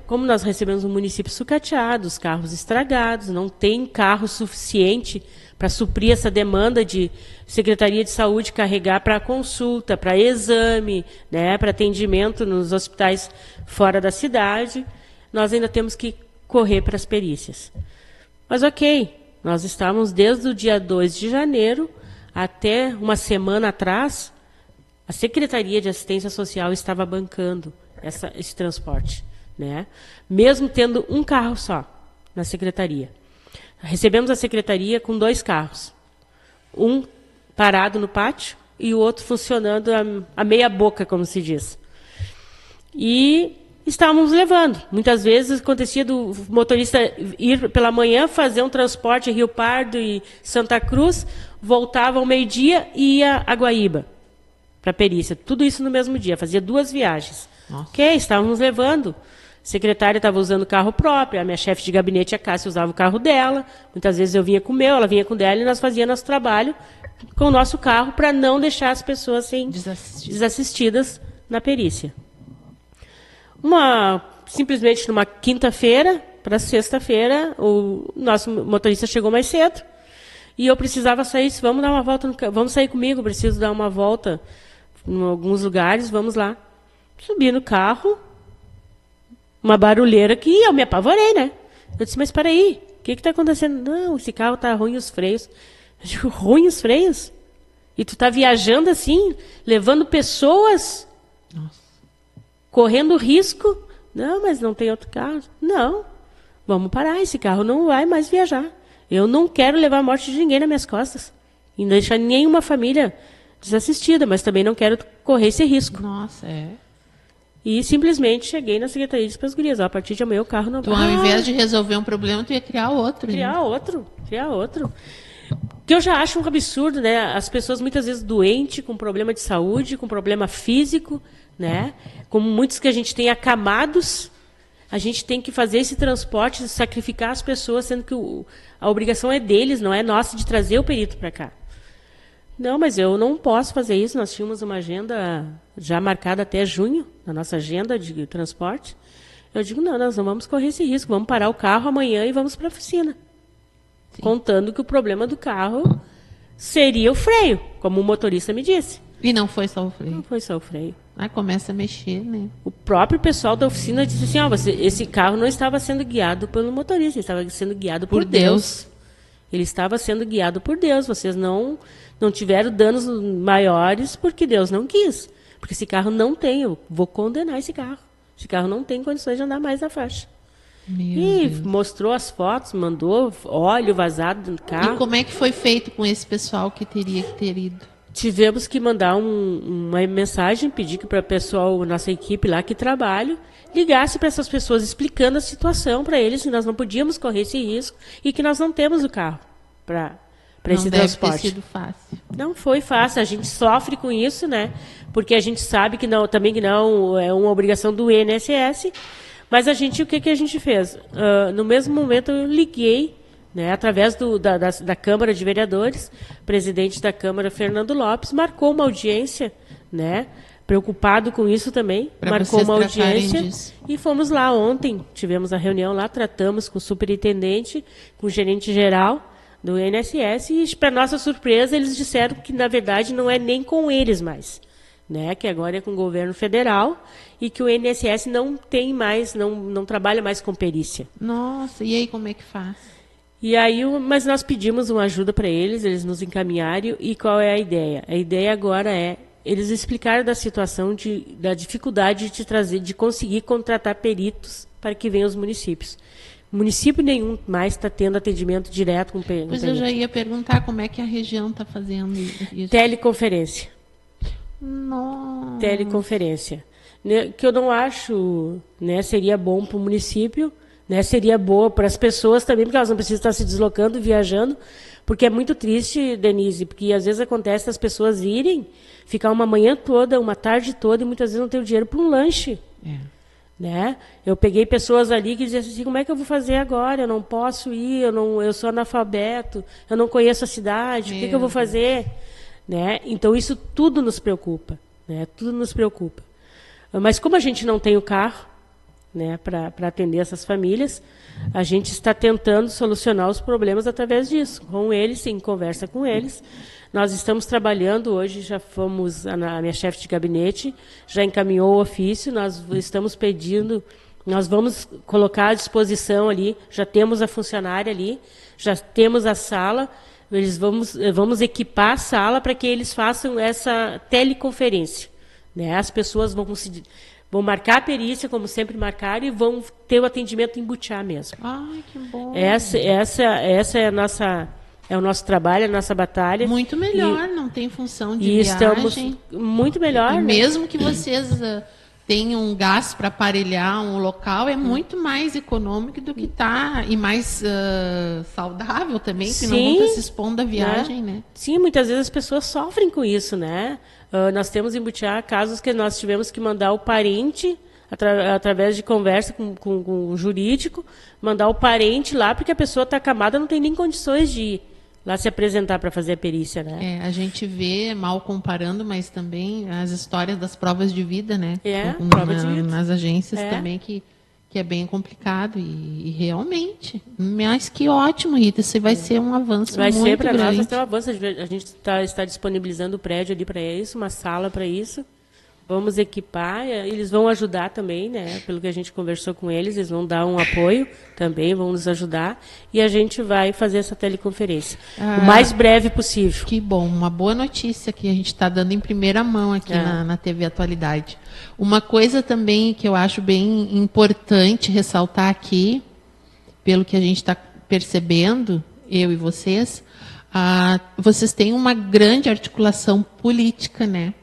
como nós recebemos um município sucateado, os carros estragados, não tem carro suficiente para suprir essa demanda de Secretaria de Saúde carregar para consulta, para exame, né, para atendimento nos hospitais fora da cidade, nós ainda temos que correr para as perícias. Mas ok, nós estávamos desde o dia 2 de janeiro até uma semana atrás, a Secretaria de Assistência Social estava bancando esse transporte, né? Mesmo tendo um carro só na secretaria. Recebemos a secretaria com 2 carros. Um parado no pátio e o outro funcionando a meia boca, como se diz. E estávamos levando. Muitas vezes acontecia do motorista ir pela manhã, fazer um transporte em Rio Pardo e Santa Cruz, voltava ao meio-dia e ia a Guaíba para a perícia. Tudo isso no mesmo dia, fazia 2 viagens. Nossa. Ok, estávamos levando. A secretária estava usando o carro próprio, a minha chefe de gabinete, a Cássia, usava o carro dela. Muitas vezes eu vinha com o meu, ela vinha com o dela, e nós fazíamos nosso trabalho com o nosso carro para não deixar as pessoas desassistidas na perícia. Simplesmente numa quinta-feira para sexta-feira, o nosso motorista chegou mais cedo e eu precisava sair. Vamos dar uma volta, vamos sair comigo, preciso dar uma volta em alguns lugares, vamos lá. Subi no carro, uma barulheira que eu me apavorei, né? Eu disse, mas espera aí, o que está acontecendo? Não, esse carro está ruim os freios. Eu digo, ruim os freios? E tu está viajando assim, levando pessoas, Nossa. correndo risco? Não, mas não tem outro carro. Não, vamos parar, esse carro não vai mais viajar. Eu não quero levar a morte de ninguém nas minhas costas. E não deixar nenhuma família desassistida, mas também não quero correr esse risco. Nossa, E simplesmente cheguei na secretaria e disse para as gurias, a partir de amanhã o carro não vai. Então, ao invés de resolver um problema, tu ia criar outro. Criar outro. Que eu já acho um absurdo, né? As pessoas muitas vezes doentes, com problema de saúde, com problema físico, né? Como muitos que a gente tem acamados, a gente tem que fazer esse transporte, sacrificar as pessoas, sendo que a obrigação é deles, não é nossa, de trazer o perito para cá. Não, mas eu não posso fazer isso. Nós tínhamos uma agenda já marcada até junho, na nossa agenda de transporte. Eu digo, não, nós não vamos correr esse risco. Vamos parar o carro amanhã e vamos para a oficina. Sim. Contando que o problema do carro seria o freio, como o motorista me disse. E não foi só o freio. Não foi só o freio. Aí começa a mexer, né? O próprio pessoal da oficina disse assim, esse carro não estava sendo guiado pelo motorista, ele estava sendo guiado por Deus. Ele estava sendo guiado por Deus. Vocês não tiveram danos maiores porque Deus não quis. Porque esse carro não tem, eu vou condenar esse carro. Esse carro não tem condições de andar mais na faixa. E mostrou as fotos, mandou óleo vazado do carro. E como é que foi feito com esse pessoal que teria que ter ido? Tivemos que mandar uma mensagem, pedir que para o pessoal, nossa equipe lá que trabalha, ligasse para essas pessoas explicando a situação para eles, que nós não podíamos correr esse risco e que nós não temos o carro para esse transporte. Não deve ter sido fácil. Não foi fácil, a gente sofre com isso, né? Porque a gente sabe que não é uma obrigação do INSS, mas o que a gente fez? No mesmo momento eu liguei, né, através da Câmara de Vereadores, o presidente da Câmara, Fernando Lopes, marcou uma audiência, né, preocupado com isso também, marcou uma audiência e fomos lá ontem, tivemos a reunião lá, tratamos com o superintendente, com o gerente geral do INSS e, para nossa surpresa, eles disseram que, na verdade, não é nem com eles mais, né, que agora é com o governo federal e que o INSS não tem mais, não trabalha mais com perícia. Nossa, e aí como é que faz? E aí, mas nós pedimos uma ajuda para eles nos encaminharam. E qual é a ideia? A ideia agora é eles explicaram da situação da dificuldade de conseguir contratar peritos para que venham os municípios. Município nenhum mais está tendo atendimento direto com perito. Pois eu já ia perguntar como é que a região está fazendo isso. Teleconferência. Nossa. Teleconferência. Que eu não acho, né, seria bom para o município. Né, seria boa para as pessoas também, porque elas não precisam estar se deslocando, viajando, porque é muito triste, Denise, porque às vezes acontece as pessoas irem, ficar uma manhã toda, uma tarde toda, e muitas vezes não ter o dinheiro para um lanche. Né? Eu peguei pessoas ali que diziam assim, como é que eu vou fazer agora? Eu não posso ir, eu sou analfabeto, eu não conheço a cidade, o que eu vou fazer? Né? Então isso tudo nos preocupa. Né? Tudo nos preocupa. Mas como a gente não tem o carro, né, para atender essas famílias, a gente está tentando solucionar os problemas através disso, com eles, em conversa com eles. Nós estamos trabalhando hoje, já fomos, a minha chefe de gabinete já encaminhou o ofício, nós estamos pedindo, nós vamos colocar à disposição ali, já temos a funcionária ali, já temos a sala, vamos equipar a sala para que eles façam essa teleconferência. Né? As pessoas vão marcar a perícia, como sempre marcaram, e vão ter o atendimento em Butiá mesmo. Ai, que bom. Essa é o nosso trabalho, a nossa batalha. Muito melhor, não tem função de viagem. Estamos muito melhor. E mesmo que vocês tenham um gasto para aparelhar um local, é muito mais econômico do que e mais saudável também, que não vão estar se expondo à viagem, né? Sim, muitas vezes as pessoas sofrem com isso, né? Nós temos em Butiá casos que nós tivemos que mandar o parente, através de conversa com o jurídico, mandar o parente lá, porque a pessoa está acamada, não tem nem condições de ir lá se apresentar para fazer a perícia, né? A gente vê, mal comparando, mas também as histórias das provas de vida, né? Prova de vida. Nas agências também, que é bem complicado e realmente. Mas que ótimo, Rita, isso vai ser um avanço muito grande. Vai ser para nós, vai ser um avanço. A gente está disponibilizando o prédio ali para isso, uma sala para isso. Vamos equipar, eles vão ajudar também, né? Pelo que a gente conversou com eles, eles vão dar um apoio também, vão nos ajudar, e a gente vai fazer essa teleconferência o mais breve possível. Que bom, uma boa notícia que a gente está dando em primeira mão aqui na TV Atualidade. Uma coisa também que eu acho bem importante ressaltar aqui, pelo que a gente está percebendo, eu e vocês, vocês têm uma grande articulação política, né?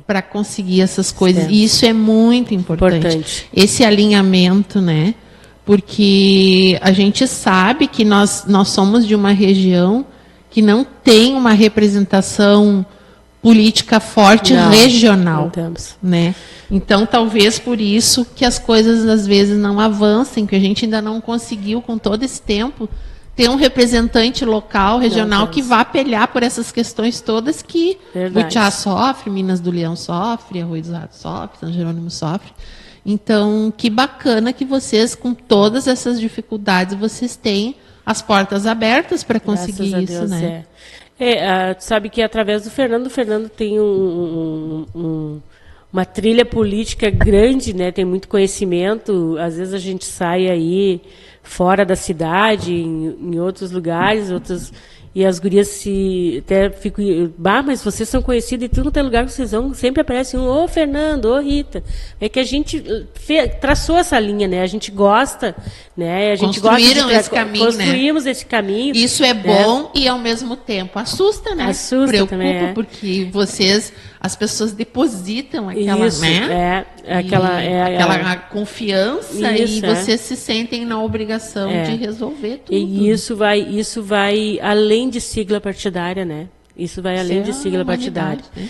Para conseguir essas coisas. E isso é muito importante. Esse alinhamento, né? Porque a gente sabe que nós somos de uma região que não tem uma representação política forte regional. Não temos. Né? Então, talvez por isso que as coisas às vezes não avancem, que a gente ainda não conseguiu, com todo esse tempo, ter um representante local, regional, que vá pelear por essas questões todas que Butiá sofre, Minas do Leão sofre, Arroio do Rato sofre, São Jerônimo sofre. Então, que bacana que vocês, com todas essas dificuldades, vocês têm as portas abertas para conseguir isso, né? Tu sabe que através do Fernando, o Fernando tem uma trilha política grande, né? Tem muito conhecimento. Às vezes a gente sai aí fora da cidade, em outros lugares, e as gurias até ficam, mas vocês são conhecidos, e tudo tem lugar que vocês vão, sempre aparece ô Fernando, ô Rita. É que a gente traçou essa linha, né? A gente gosta, né? A gente esse caminho, construímos esse caminho. Isso é bom e ao mesmo tempo assusta, né? Assusta também, porque as pessoas depositam aquela, isso, né? Aquela confiança, isso, e vocês se sentem na obrigação de resolver tudo. E isso vai além de sigla partidária, né? Isso vai além de sigla partidária. Né?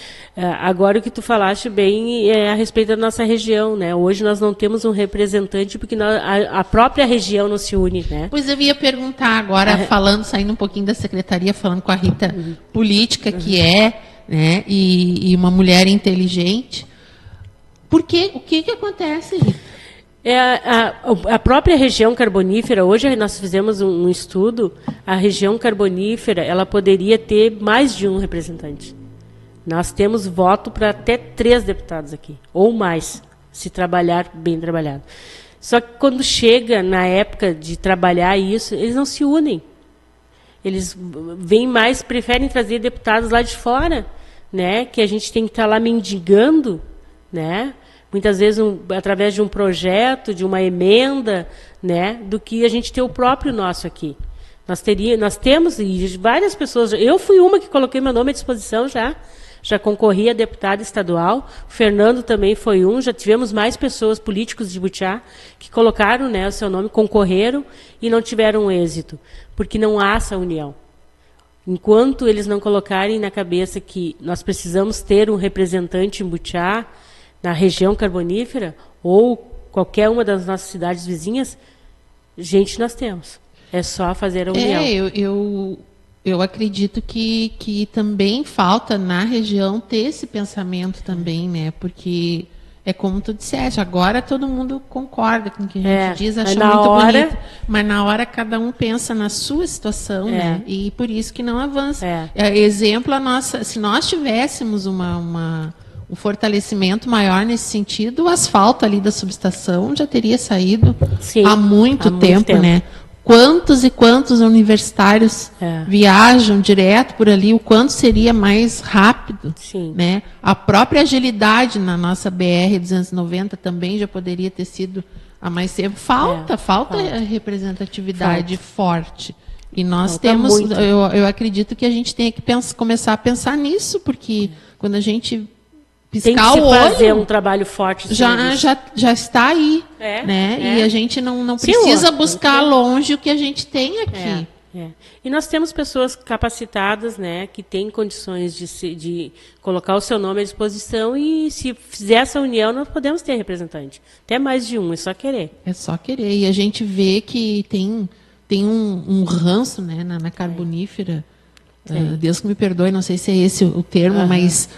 Agora, o que tu falaste bem é a respeito da nossa região, né? Hoje nós não temos um representante porque a própria região não se une, né? Pois eu ia perguntar agora, saindo um pouquinho da secretaria, falando com a Rita, política que né? E uma mulher inteligente. O que acontece, Rita? A própria região carbonífera, hoje nós fizemos um estudo, a região carbonífera, ela poderia ter mais de um representante. Nós temos voto para até 3 deputados aqui, ou mais, se trabalhar bem trabalhado. Só que quando chega na época de trabalhar isso, eles não se unem. Eles preferem trazer deputados lá de fora, né, que a gente tem que estar lá mendigando, né, muitas vezes através de um projeto, de uma emenda, né, do que a gente ter o próprio nosso aqui. Nós temos, e várias pessoas, eu fui uma que coloquei meu nome à disposição já concorri a deputada estadual, o Fernando também foi já tivemos mais pessoas, políticos de Butiá, que colocaram, né, o seu nome, concorreram e não tiveram êxito, porque não há essa união. Enquanto eles não colocarem na cabeça que nós precisamos ter um representante em Butiá, na região carbonífera, ou qualquer uma das nossas cidades vizinhas, nós temos. É só fazer a união. Eu acredito que também falta na região ter esse pensamento também, né? Porque é como tu disseste, agora todo mundo concorda com o que a gente diz, acha muito bonito. Mas na hora cada um pensa na sua situação, né? E por isso que não avança. Exemplo, se nós tivéssemos um fortalecimento maior nesse sentido, o asfalto ali da subestação já teria saído há muito tempo, né? Quantos e quantos universitários viajam direto por ali, o quanto seria mais rápido, né? A própria agilidade na nossa BR-290 também já poderia ter sido a mais cedo. Falta representatividade forte. E nós temos, eu acredito que a gente tem que começar a pensar nisso, porque quando a gente piscar o olho, fazer um trabalho forte. Já está aí, né? E a gente não precisa buscar longe o que a gente tem aqui. E nós temos pessoas capacitadas, né, que têm condições de colocar o seu nome à disposição, e se fizer essa união, nós podemos ter representante. Até mais de um, é só querer. É só querer. E a gente vê que tem um ranço, né, na carbonífera. Deus que me perdoe, não sei se é esse o termo, mas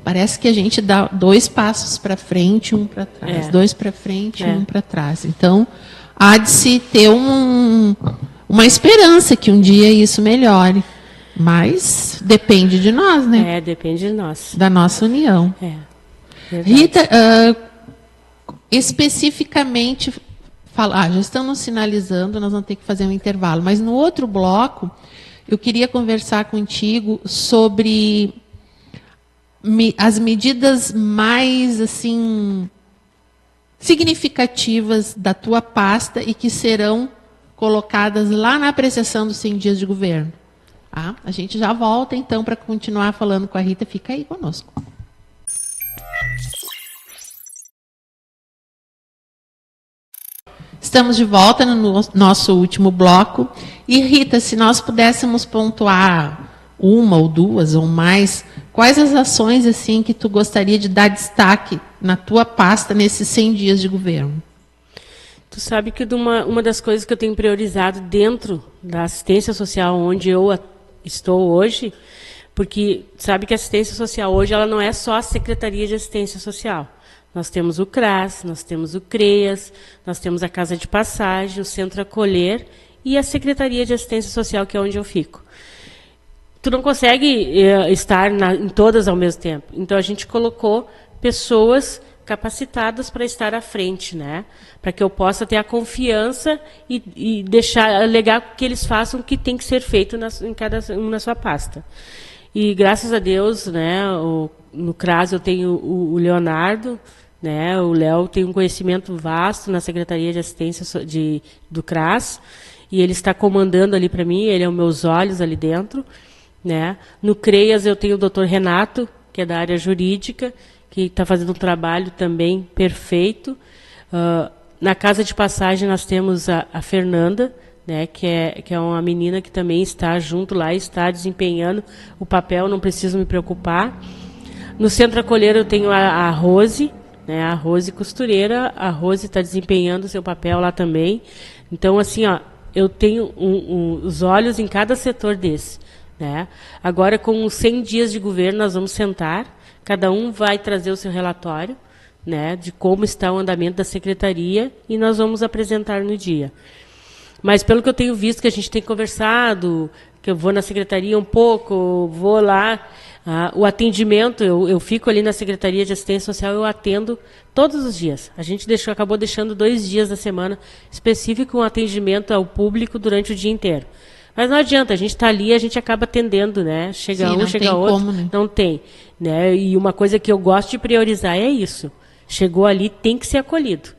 parece que a gente dá 2 passos para frente, 1 para trás, 2 para frente, 1 para trás. Então, há de se ter uma esperança que um dia isso melhore, mas depende de nós, né? Depende de nós. Da nossa união. Rita, especificamente, já estamos sinalizando, nós vamos ter que fazer um intervalo, mas no outro bloco eu queria conversar contigo sobre as medidas mais significativas da tua pasta e que serão colocadas lá na apreciação dos 100 dias de governo. A gente já volta, então, para continuar falando com a Rita. Fica aí conosco. Estamos de volta no nosso último bloco. E, Rita, se nós pudéssemos pontuar 1 ou 2 ou mais, quais as ações que tu gostaria de dar destaque na tua pasta nesses 100 dias de governo? Tu sabe que uma das coisas que eu tenho priorizado dentro da assistência social onde eu estou hoje, porque sabe que a assistência social hoje ela não é só a Secretaria de Assistência Social. Nós temos o CRAS, nós temos o CREAS, nós temos a Casa de Passagem, o Centro Acolher e a Secretaria de Assistência Social, que é onde eu fico. tu não consegue estar em todas ao mesmo tempo. Então, a gente colocou pessoas capacitadas para estar à frente, né? Para que eu possa ter a confiança e alegar que eles façam o que tem que ser feito em cada um na sua pasta. E, graças a Deus, né, no CRAS eu tenho o Leonardo, né, o Léo tem um conhecimento vasto na Secretaria de Assistência do CRAS, e ele está comandando ali para mim, ele é os meus olhos ali dentro, né. No CREAS eu tenho o Dr. Renato, que é da área jurídica, que está fazendo um trabalho também perfeito. Na Casa de Passagem nós temos a Fernanda, né, que é uma menina que também está junto lá, está desempenhando o papel, não preciso me preocupar. No Centro Acolher eu tenho a Rose, né, a Rose costureira, a Rose está desempenhando o seu papel lá também. Então, assim, ó, eu tenho os olhos em cada setor desse. Né? Agora, com os 100 dias de governo, nós vamos sentar, cada um vai trazer o seu relatório, né, de como está o andamento da secretaria, e nós vamos apresentar no dia. Mas, pelo que eu tenho visto, que a gente tem conversado, que eu vou na secretaria um pouco, vou lá, o atendimento, eu fico ali na Secretaria de Assistência Social, eu atendo todos os dias. A gente acabou deixando 2 dias da semana específico um atendimento ao público durante o dia inteiro. Mas não adianta, a gente está ali e a gente acaba atendendo, né? Chega um, chega outro, como, né? Não tem. Né? E uma coisa que eu gosto de priorizar é isso. Chegou ali, tem que ser acolhido.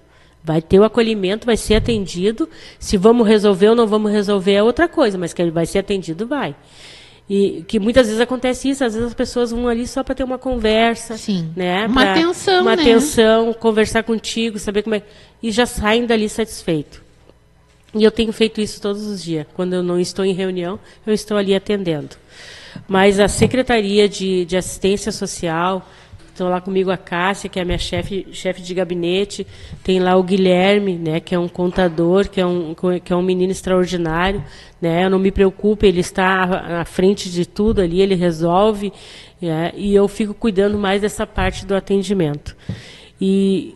Vai ter o acolhimento, vai ser atendido. Se vamos resolver ou não vamos resolver é outra coisa, mas que ele vai ser atendido, vai. E que muitas vezes acontece isso, às vezes as pessoas vão ali só para ter uma conversa. Sim. Né? Uma atenção, uma né? atenção, conversar contigo, saber como é. E já saem dali satisfeitos. E eu tenho feito isso todos os dias. Quando eu não estou em reunião, eu estou ali atendendo. Mas a Secretaria de Assistência Social, estão lá comigo a Cássia, que é a minha chefe de gabinete, tem lá o Guilherme, né, que é um contador, que é um menino extraordinário, né, eu não me preocupo, ele está à frente de tudo ali, ele resolve, né, e eu fico cuidando mais dessa parte do atendimento. E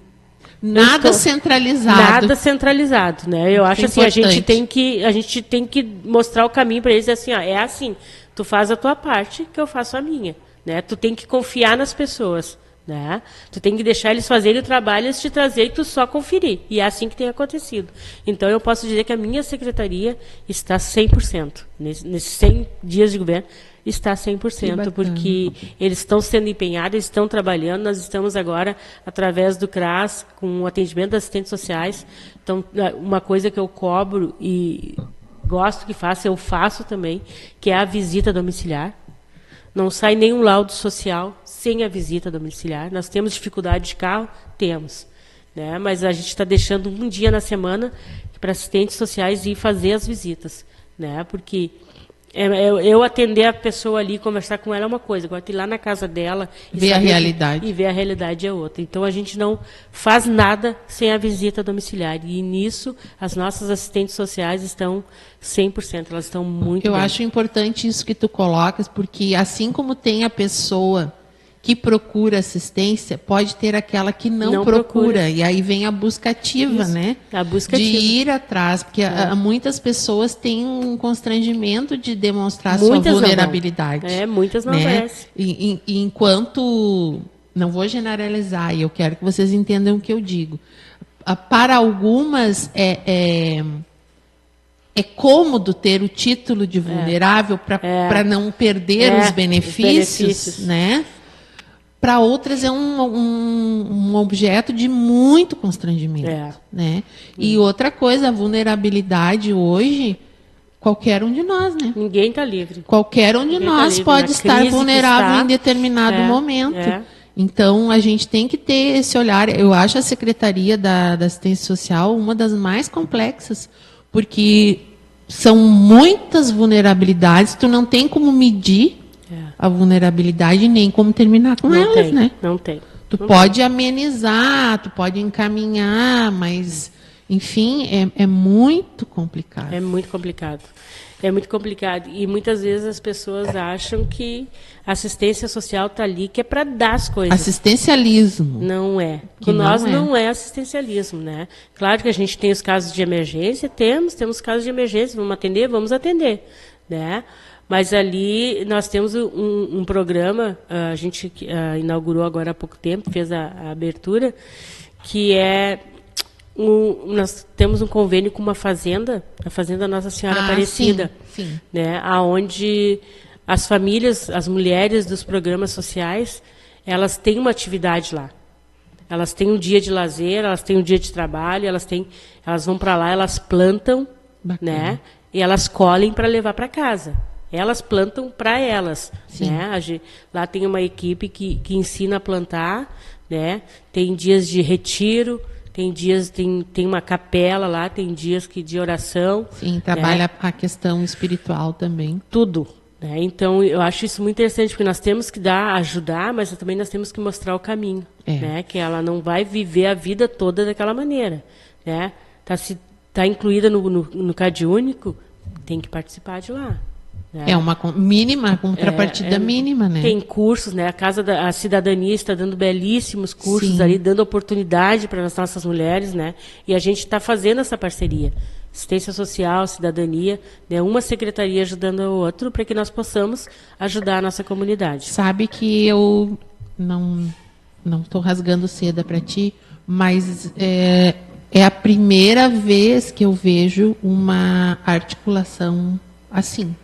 nada centralizado. Nada centralizado, né? Eu acho assim, a gente tem que mostrar o caminho para eles, assim, ó, é assim, tu faz a tua parte, que eu faço a minha, né? Tu tem que confiar nas pessoas, né? Tu tem que deixar eles fazerem o trabalho, eles te trazer e tu só conferir. E é assim que tem acontecido. Então eu posso dizer que a minha secretaria está 100%. Nesses 100 dias de governo, está 100%, porque eles estão sendo empenhados, eles estão trabalhando, nós estamos agora, através do CRAS, com o atendimento das assistentes sociais. Então, uma coisa que eu cobro e gosto que faça, eu faço também, que é a visita domiciliar. Não sai nenhum laudo social sem a visita domiciliar. Nós temos dificuldade de carro? Temos. Né? Mas a gente está deixando um dia na semana para assistentes sociais ir fazer as visitas. Né? Porque eu atender a pessoa ali, conversar com ela é uma coisa, agora ir lá na casa dela ver a realidade. E ver a realidade é outra. Então a gente não faz nada sem a visita domiciliar. E nisso as nossas assistentes sociais estão 100%, elas estão muito bem. Eu acho importante isso que tu colocas, porque assim como tem a pessoa que procura assistência, pode ter aquela que não procura. E aí vem a busca ativa, isso, né? A busca de ativa. Ir atrás, porque muitas pessoas têm um constrangimento de demonstrar sua vulnerabilidade. Muitas não merecem. E enquanto, não vou generalizar, e eu quero que vocês entendam o que eu digo. Para algumas é cômodo ter o título de vulnerável para não perder os benefícios, né? Para outras é um objeto de muito constrangimento. Né? E outra coisa, a vulnerabilidade hoje, qualquer um de nós, né? Ninguém está livre. Qualquer um de nós pode estar vulnerável em determinado momento. Então, a gente tem que ter esse olhar. Eu acho a Secretaria da Assistência Social uma das mais complexas, porque são muitas vulnerabilidades, tu não tem como medir a vulnerabilidade nem como terminar com elas, né? Não tem. Tu pode amenizar, tu pode encaminhar, mas, enfim, é muito complicado. É muito complicado. É muito complicado. E muitas vezes as pessoas acham que a assistência social está ali, que é para dar as coisas. Assistencialismo. Não é. Com nós não é assistencialismo, né? Claro que a gente tem os casos de emergência, temos casos de emergência, vamos atender, né? Mas ali nós temos um programa, a gente inaugurou agora há pouco tempo, fez a abertura, que nós temos um convênio com uma fazenda, a Fazenda Nossa Senhora Aparecida, sim. Né, onde as famílias, as mulheres dos programas sociais, elas têm uma atividade lá. Elas têm um dia de lazer, elas têm um dia de trabalho, elas vão para lá, elas plantam, né, e elas colhem para levar para casa. Elas plantam para elas. Né? Lá tem uma equipe que ensina a plantar, né? Tem dias de retiro, tem uma capela lá, tem dias de oração. Sim, trabalha a questão espiritual também. Tudo. Né? Então, eu acho isso muito interessante, porque nós temos que ajudar, mas também nós temos que mostrar o caminho. Né? Que ela não vai viver a vida toda daquela maneira. Né? Tá incluída no Cade Único, tem que participar de lá. É uma mínima, contrapartida mínima, né? Tem cursos, né? A Cidadania está dando belíssimos cursos ali, dando oportunidade para as nossas mulheres, né? E a gente está fazendo essa parceria. Assistência Social, Cidadania, né? Uma secretaria ajudando a outra para que nós possamos ajudar a nossa comunidade. Sabe que eu não estou rasgando seda para ti, mas é a primeira vez que eu vejo uma articulação assim,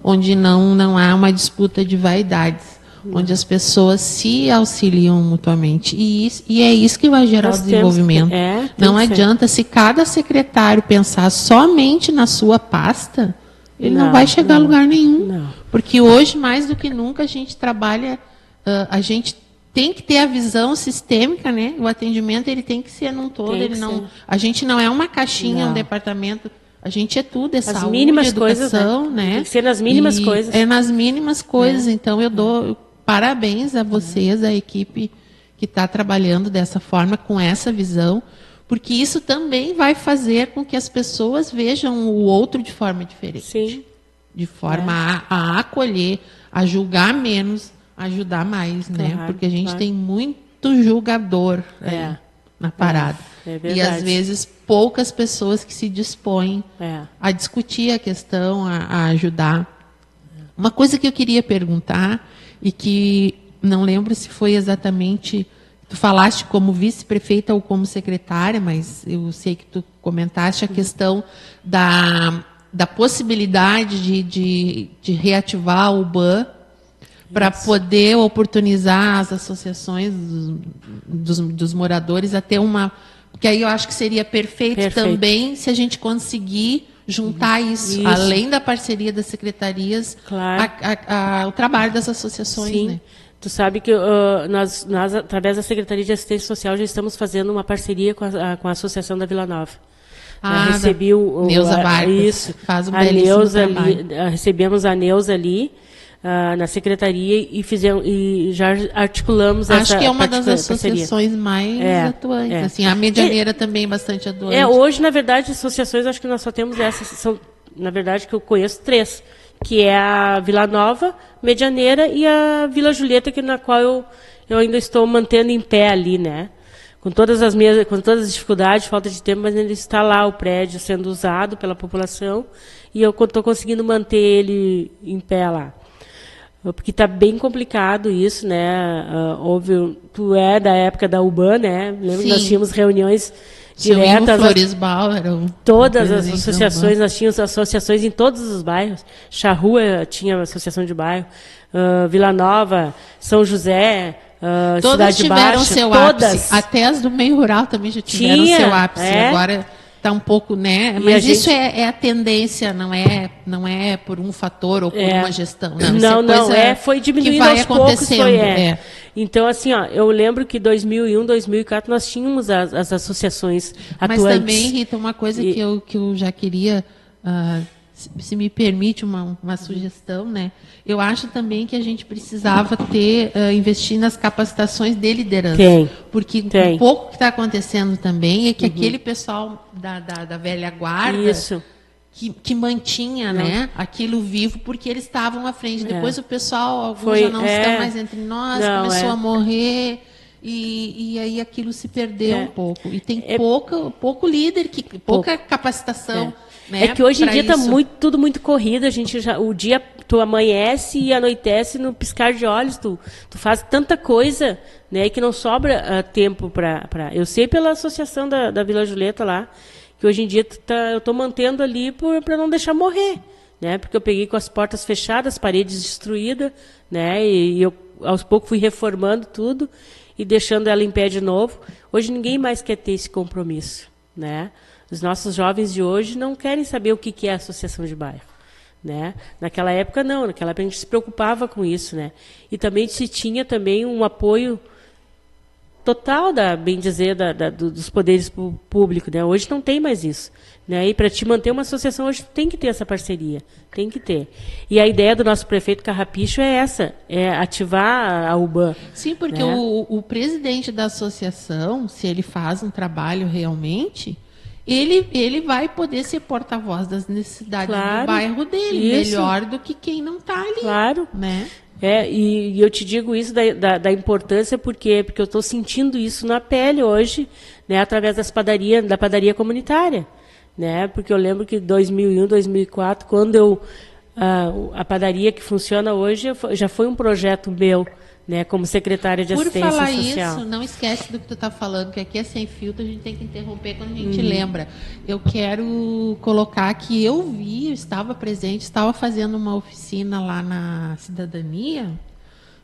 onde não há uma disputa de vaidades, onde as pessoas se auxiliam mutuamente. E é isso que vai gerar o desenvolvimento. Não adianta, se cada secretário pensar somente na sua pasta, ele não vai chegar a lugar nenhum. Não. Porque hoje, mais do que nunca, a gente trabalha, a gente tem que ter a visão sistêmica, né? O atendimento ele tem que ser num todo. A gente não é uma caixinha, um departamento. A gente é tudo, é saúde, mínimas educação, coisas, né? né? Tem que ser nas mínimas coisas. É nas mínimas coisas. Então, eu dou parabéns a vocês, a equipe que está trabalhando dessa forma, com essa visão, porque isso também vai fazer com que as pessoas vejam o outro de forma diferente. Sim. De forma a acolher, a julgar menos, a ajudar mais, né? Porque a gente tem muito julgador na parada. E às vezes poucas pessoas que se dispõem a discutir a questão, a ajudar. Uma coisa que eu queria perguntar, e que não lembro se foi exatamente, tu falaste como vice-prefeita ou como secretária, mas eu sei que tu comentaste a questão da possibilidade de reativar o BAN para poder oportunizar as associações dos moradores a ter uma... Porque aí eu acho que seria perfeito também se a gente conseguir juntar isso. Além da parceria das secretarias, o trabalho das associações. Sim. Né? Tu sabe que nós, através da Secretaria de Assistência Social, já estamos fazendo uma parceria com a Associação da Vila Nova. Recebi Neuza Vargas, faz um belíssimo trabalho. Recebemos a Neuza ali, na secretaria, e já articulamos essa parceria. Acho que é uma das associações mais atuantes. Assim, a Medianeira também é bastante atuante. Hoje, na verdade, associações, acho que nós só temos essas, na verdade, que eu conheço 3, que é a Vila Nova, Medianeira e a Vila Julieta, na qual eu ainda estou mantendo em pé ali, né? Com todas as dificuldades, falta de tempo, mas ainda está lá o prédio sendo usado pela população e eu estou conseguindo manter ele em pé lá. Porque está bem complicado isso, né? Tu é da época da UBAN, né? Lembro que nós tínhamos reuniões diretas. Floresbal eram todas as associações, nós tínhamos associações em todos os bairros. Charrua tinha associação de bairro, Vila Nova, São José, todas Cidade tiveram Baixa, seu ápice. Até as do meio rural também já tiveram seu ápice. Agora está um pouco, né? Mas isso é a tendência, não é por um fator ou por uma gestão. Foi diminuindo aos poucos. Então, assim, eu lembro que 2001, 2004 nós tínhamos as associações atuantes. Mas também, Rita, uma coisa que eu já queria, se me permite uma sugestão, né? Eu acho também que a gente precisava investir nas capacitações de liderança. Porque um pouco que está acontecendo também é que aquele pessoal da velha guarda que mantinha, né, aquilo vivo, porque eles estavam à frente. Depois o pessoal, alguns já não estão mais entre nós, começou a morrer. E aí aquilo se perdeu um pouco. E tem pouco líder, pouca capacitação. né? É que hoje em dia está isso. tudo muito corrido, o dia tu amanhece e anoitece no piscar de olhos, tu faz tanta coisa, né, que não sobra tempo para. Eu sei pela associação da Vila Julieta lá, que hoje em dia eu estou mantendo ali para não deixar morrer, né, porque eu peguei com as portas fechadas, paredes destruídas, né, e eu aos poucos fui reformando tudo e deixando ela em pé de novo. Hoje ninguém mais quer ter esse compromisso, né? Os nossos jovens de hoje não querem saber o que é a associação de bairro, né? Naquela época não, naquela época a gente se preocupava com isso, né? E também se tinha também um apoio total, bem dizer, dos poderes públicos, né? Hoje não tem mais isso, né? E para te manter uma associação hoje tem que ter essa parceria, tem que ter. E a ideia do nosso prefeito Carrapicho é essa, é ativar a UBAN. Sim, porque né? o presidente da associação, se ele faz um trabalho realmente, ele vai poder ser porta-voz das necessidades do bairro dele, melhor do que quem não está ali. Claro. Né? E eu te digo isso da importância porque eu estou sentindo isso na pele hoje, né, através da padaria comunitária, né, porque eu lembro que 2001, 2004, quando a padaria que funciona hoje já foi um projeto meu, né, como secretária de assistência social. Por falar isso, não esquece do que tu está falando, que aqui é sem filtro, a gente tem que interromper quando a gente lembra. Eu quero colocar que eu estava presente, estava fazendo uma oficina lá na Cidadania,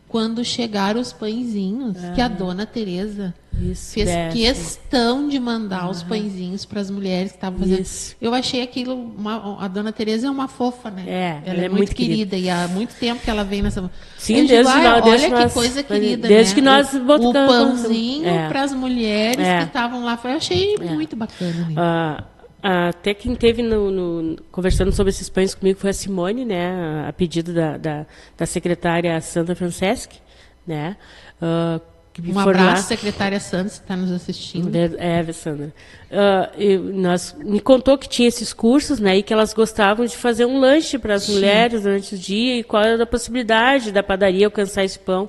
quando chegaram os pãezinhos, que a dona Tereza fez questão de mandar os pãezinhos para as mulheres que estavam fazendo. Isso. Eu achei aquilo, a dona Tereza é uma fofa, né? Ela é muito querida e há muito tempo que ela vem nessa. Sim, olha que coisa querida, desde né? que nós o pãozinho para as mulheres que estavam lá, eu achei muito bacana. Né? Até quem esteve conversando sobre esses pães comigo foi a Simone, né, a pedido da secretária Sandra Franceschi, né, um abraço, secretária Sandra, se está nos assistindo. Sandra. Me contou que tinha esses cursos, né, e que elas gostavam de fazer um lanche para as mulheres durante o dia e qual era a possibilidade da padaria alcançar esse pão.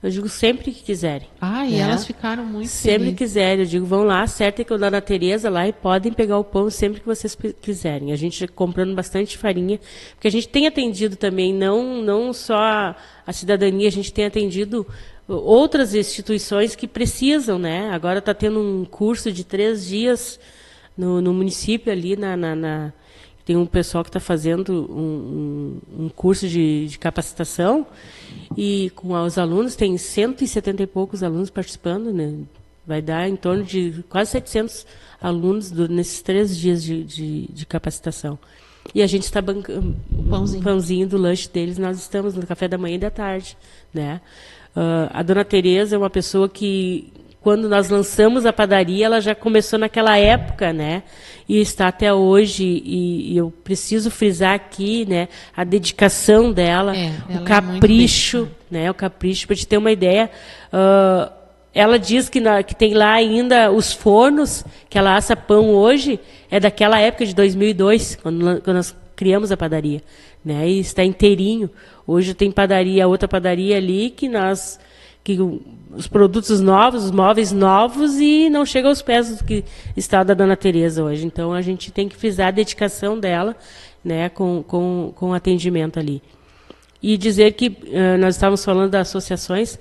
Eu digo sempre que quiserem. E elas ficaram muito sempre felizes. Quiserem. Eu digo, vão lá, acertem com a dona Tereza lá e podem pegar o pão sempre que vocês quiserem. A gente comprando bastante farinha, porque a gente tem atendido também, não só a cidadania, a gente tem atendido outras instituições que precisam, né? Agora está tendo um curso de 3 dias no município ali, tem um pessoal que está fazendo um curso de capacitação e com os alunos, tem 170 e poucos alunos participando, né? Vai dar em torno de quase 700 alunos nesses 3 dias de capacitação. E a gente está bancando pãozinho do lanche deles, nós estamos no café da manhã e da tarde, né? A dona Tereza é uma pessoa que, quando nós lançamos a padaria, ela já começou naquela época, né? E está até hoje, e eu preciso frisar aqui, né, a dedicação dela, o capricho, né? O capricho, para te ter uma ideia. Ela diz que tem lá ainda os fornos, que ela assa pão hoje, é daquela época de 2002, quando nós criamos a padaria, né? E está inteirinho. Hoje tem outra padaria ali que os produtos novos, os móveis novos, e não chega aos pés do que está da dona Tereza hoje. Então a gente tem que frisar a dedicação dela, né, com o atendimento ali. E dizer que nós estávamos falando das associações.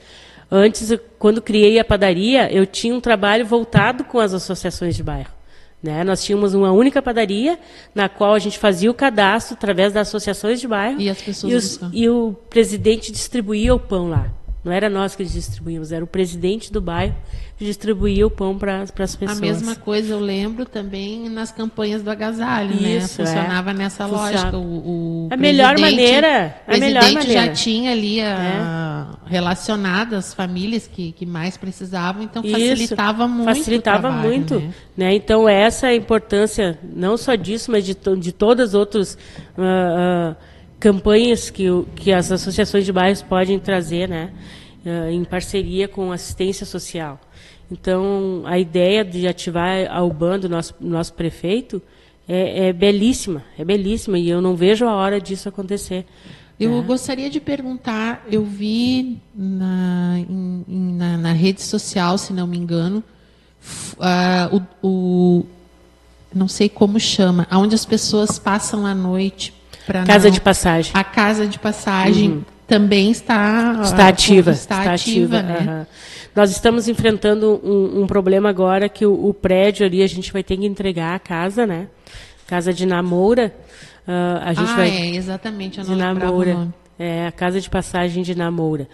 Antes, quando criei a padaria, eu tinha um trabalho voltado com as associações de bairro, né? Nós tínhamos uma única padaria, na qual a gente fazia o cadastro através das associações de bairro. E as pessoas e o presidente distribuía o pão lá. Não era nós que distribuíamos, era o presidente do bairro que distribuía o pão para as pessoas. A mesma coisa eu lembro também nas campanhas do agasalho, né? Funcionava nessa lógica. A melhor maneira. O presidente já tinha ali relacionado as famílias que mais precisavam, então facilitava muito. Facilitava o trabalho, muito. Né? Então, essa é a importância, não só disso, mas de todas as outras campanhas que as associações de bairros podem trazer, né, em parceria com assistência social. Então, a ideia de ativar a UBAN do nosso prefeito é belíssima, e eu não vejo a hora disso acontecer. Eu gostaria de perguntar, eu vi na rede social, se não me engano, não sei como chama, onde as pessoas passam a noite. Casa de passagem. A casa de passagem também está ativa. Está ativa, né? Uhum. Nós estamos enfrentando um problema agora que o prédio ali, a gente vai ter que entregar a casa, né? Casa de Namoura. A gente vai... exatamente. De Namoura. A casa de passagem de Namoura.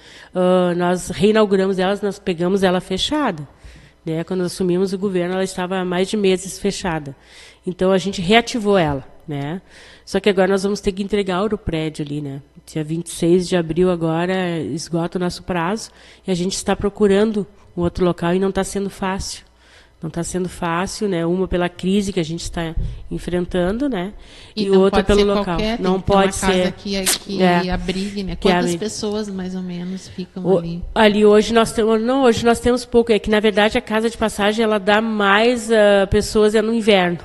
Nós reinauguramos elas, nós pegamos ela fechada. Né? Quando assumimos o governo, ela estava há mais de meses fechada. Então, a gente reativou ela. Né? Só que agora nós vamos ter que entregar o prédio ali, né? Dia 26 de abril agora esgota o nosso prazo e a gente está procurando um outro local e não está sendo fácil. Não está sendo fácil, né? Uma pela crise que a gente está enfrentando, né? E outra pelo local. Não pode ser uma casa que abrigue, né? Quantas pessoas mais ou menos ficam ali? Ali hoje nós temos pouco. É que na verdade a casa de passagem ela dá mais pessoas no inverno,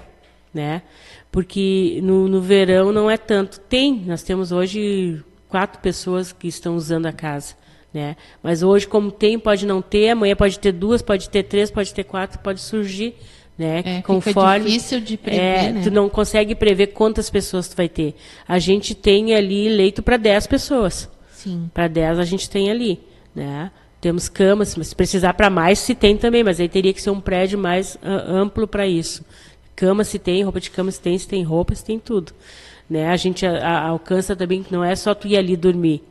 né? Porque no verão não é tanto. Nós temos hoje 4 pessoas que estão usando a casa. Né? Mas hoje, como pode não ter, amanhã pode ter 2, pode ter 3, pode ter 4, pode surgir. Né? Fica difícil de prever, né? Tu não consegue prever quantas pessoas tu vai ter. A gente tem ali leito para 10 pessoas. Sim. Para 10 a gente tem ali. Né? Temos camas, mas se precisar para mais, se tem também, mas aí teria que ser um prédio mais amplo para isso. Cama se tem, roupa de cama se tem roupa, se tem tudo. Né? A gente alcança também que não é só tu ir ali dormir.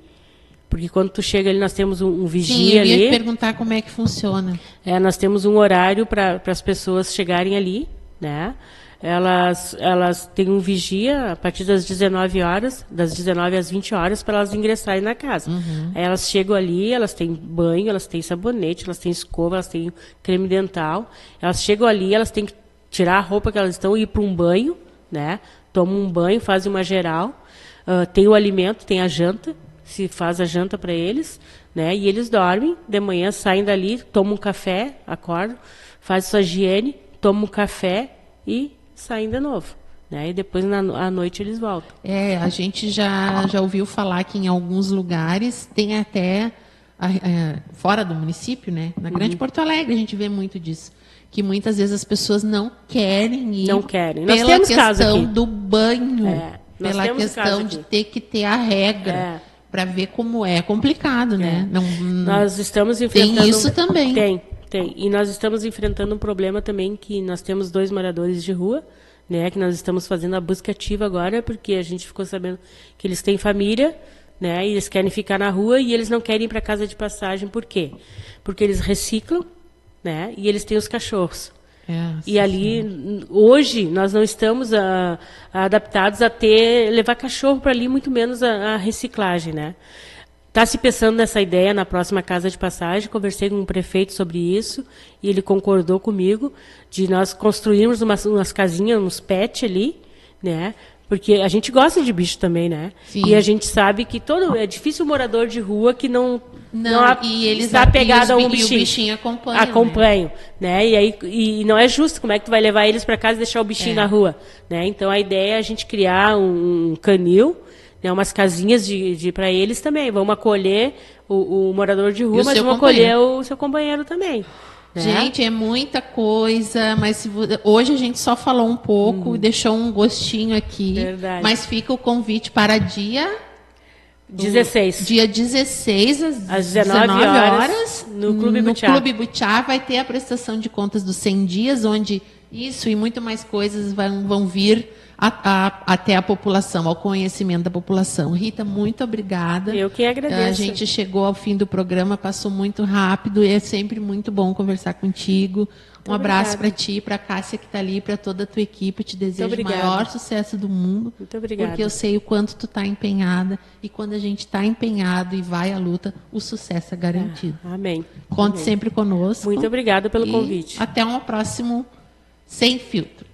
Porque quando tu chega ali, nós temos um vigia ali. Sim, eu ia te perguntar como é que funciona. Nós temos um horário para as pessoas chegarem ali, né? Elas têm um vigia a partir das 19 horas, das 19 às 20 horas, para elas ingressarem na casa. Uhum. Aí elas chegam ali, elas têm banho, elas têm sabonete, elas têm escova, elas têm creme dental. Elas chegam ali, elas têm que tirar a roupa que elas estão e ir para um banho, né? Tomam um banho, fazem uma geral. Tem o alimento, tem a janta. Se faz a janta para eles, né? E eles dormem, de manhã saem dali, tomam um café, acordam, fazem sua higiene, tomam um café e saem de novo. Né? E depois, à noite, eles voltam. A gente já ouviu falar que em alguns lugares tem até, fora do município, né? Na Grande Porto Alegre a gente vê muito disso. Que muitas vezes as pessoas não querem ir. Não querem. Nós temos questão do banho, pela questão de ter que ter a regra. Para ver como é complicado, né? Nós estamos enfrentando... Tem isso também. Tem. E nós estamos enfrentando um problema também que nós temos 2 moradores de rua, né? Que nós estamos fazendo a busca ativa agora, porque a gente ficou sabendo que eles têm família, né? E eles querem ficar na rua e eles não querem ir para casa de passagem. Por quê? Porque eles reciclam, né? E eles têm os cachorros. E ali, hoje, nós não estamos adaptados a levar cachorro para ali, muito menos a reciclagem, né? Está se pensando nessa ideia na próxima casa de passagem, conversei com o prefeito sobre isso, e ele concordou comigo de nós construirmos umas casinhas, uns pets ali, né? Porque a gente gosta de bicho também, né? Sim. E a gente sabe que é difícil o morador de rua que não e eles está apegado a um bichinho. E o bichinho acompanha. Acompanham, né? E não é justo. Como é que tu vai levar eles para casa e deixar o bichinho na rua? Né? Então a ideia é a gente criar um canil, né? Umas casinhas para eles também. Vamos acolher o morador de rua, mas vamos acolher o seu companheiro também. Né? Gente, é muita coisa, mas hoje a gente só falou um pouco e deixou um gostinho aqui. Verdade. Mas fica o convite para dia 16. Dia 16, às 19 horas, no Clube Butiá. No Clube Butiá vai ter a prestação de contas dos 100 dias, onde isso e muito mais coisas vão vir até a população, ao conhecimento da população. Rita, muito obrigada. Eu que agradeço. A gente chegou ao fim do programa, passou muito rápido e é sempre muito bom conversar contigo. Um abraço para ti, para a Cássia que está ali, para toda a tua equipe. Te desejo o maior sucesso do mundo. Muito obrigada. Porque eu sei o quanto tu está empenhada. E quando a gente está empenhado e vai à luta, o sucesso é garantido. Amém. Conte sempre conosco. Muito obrigada pelo convite. Até um próximo Sem Filtro.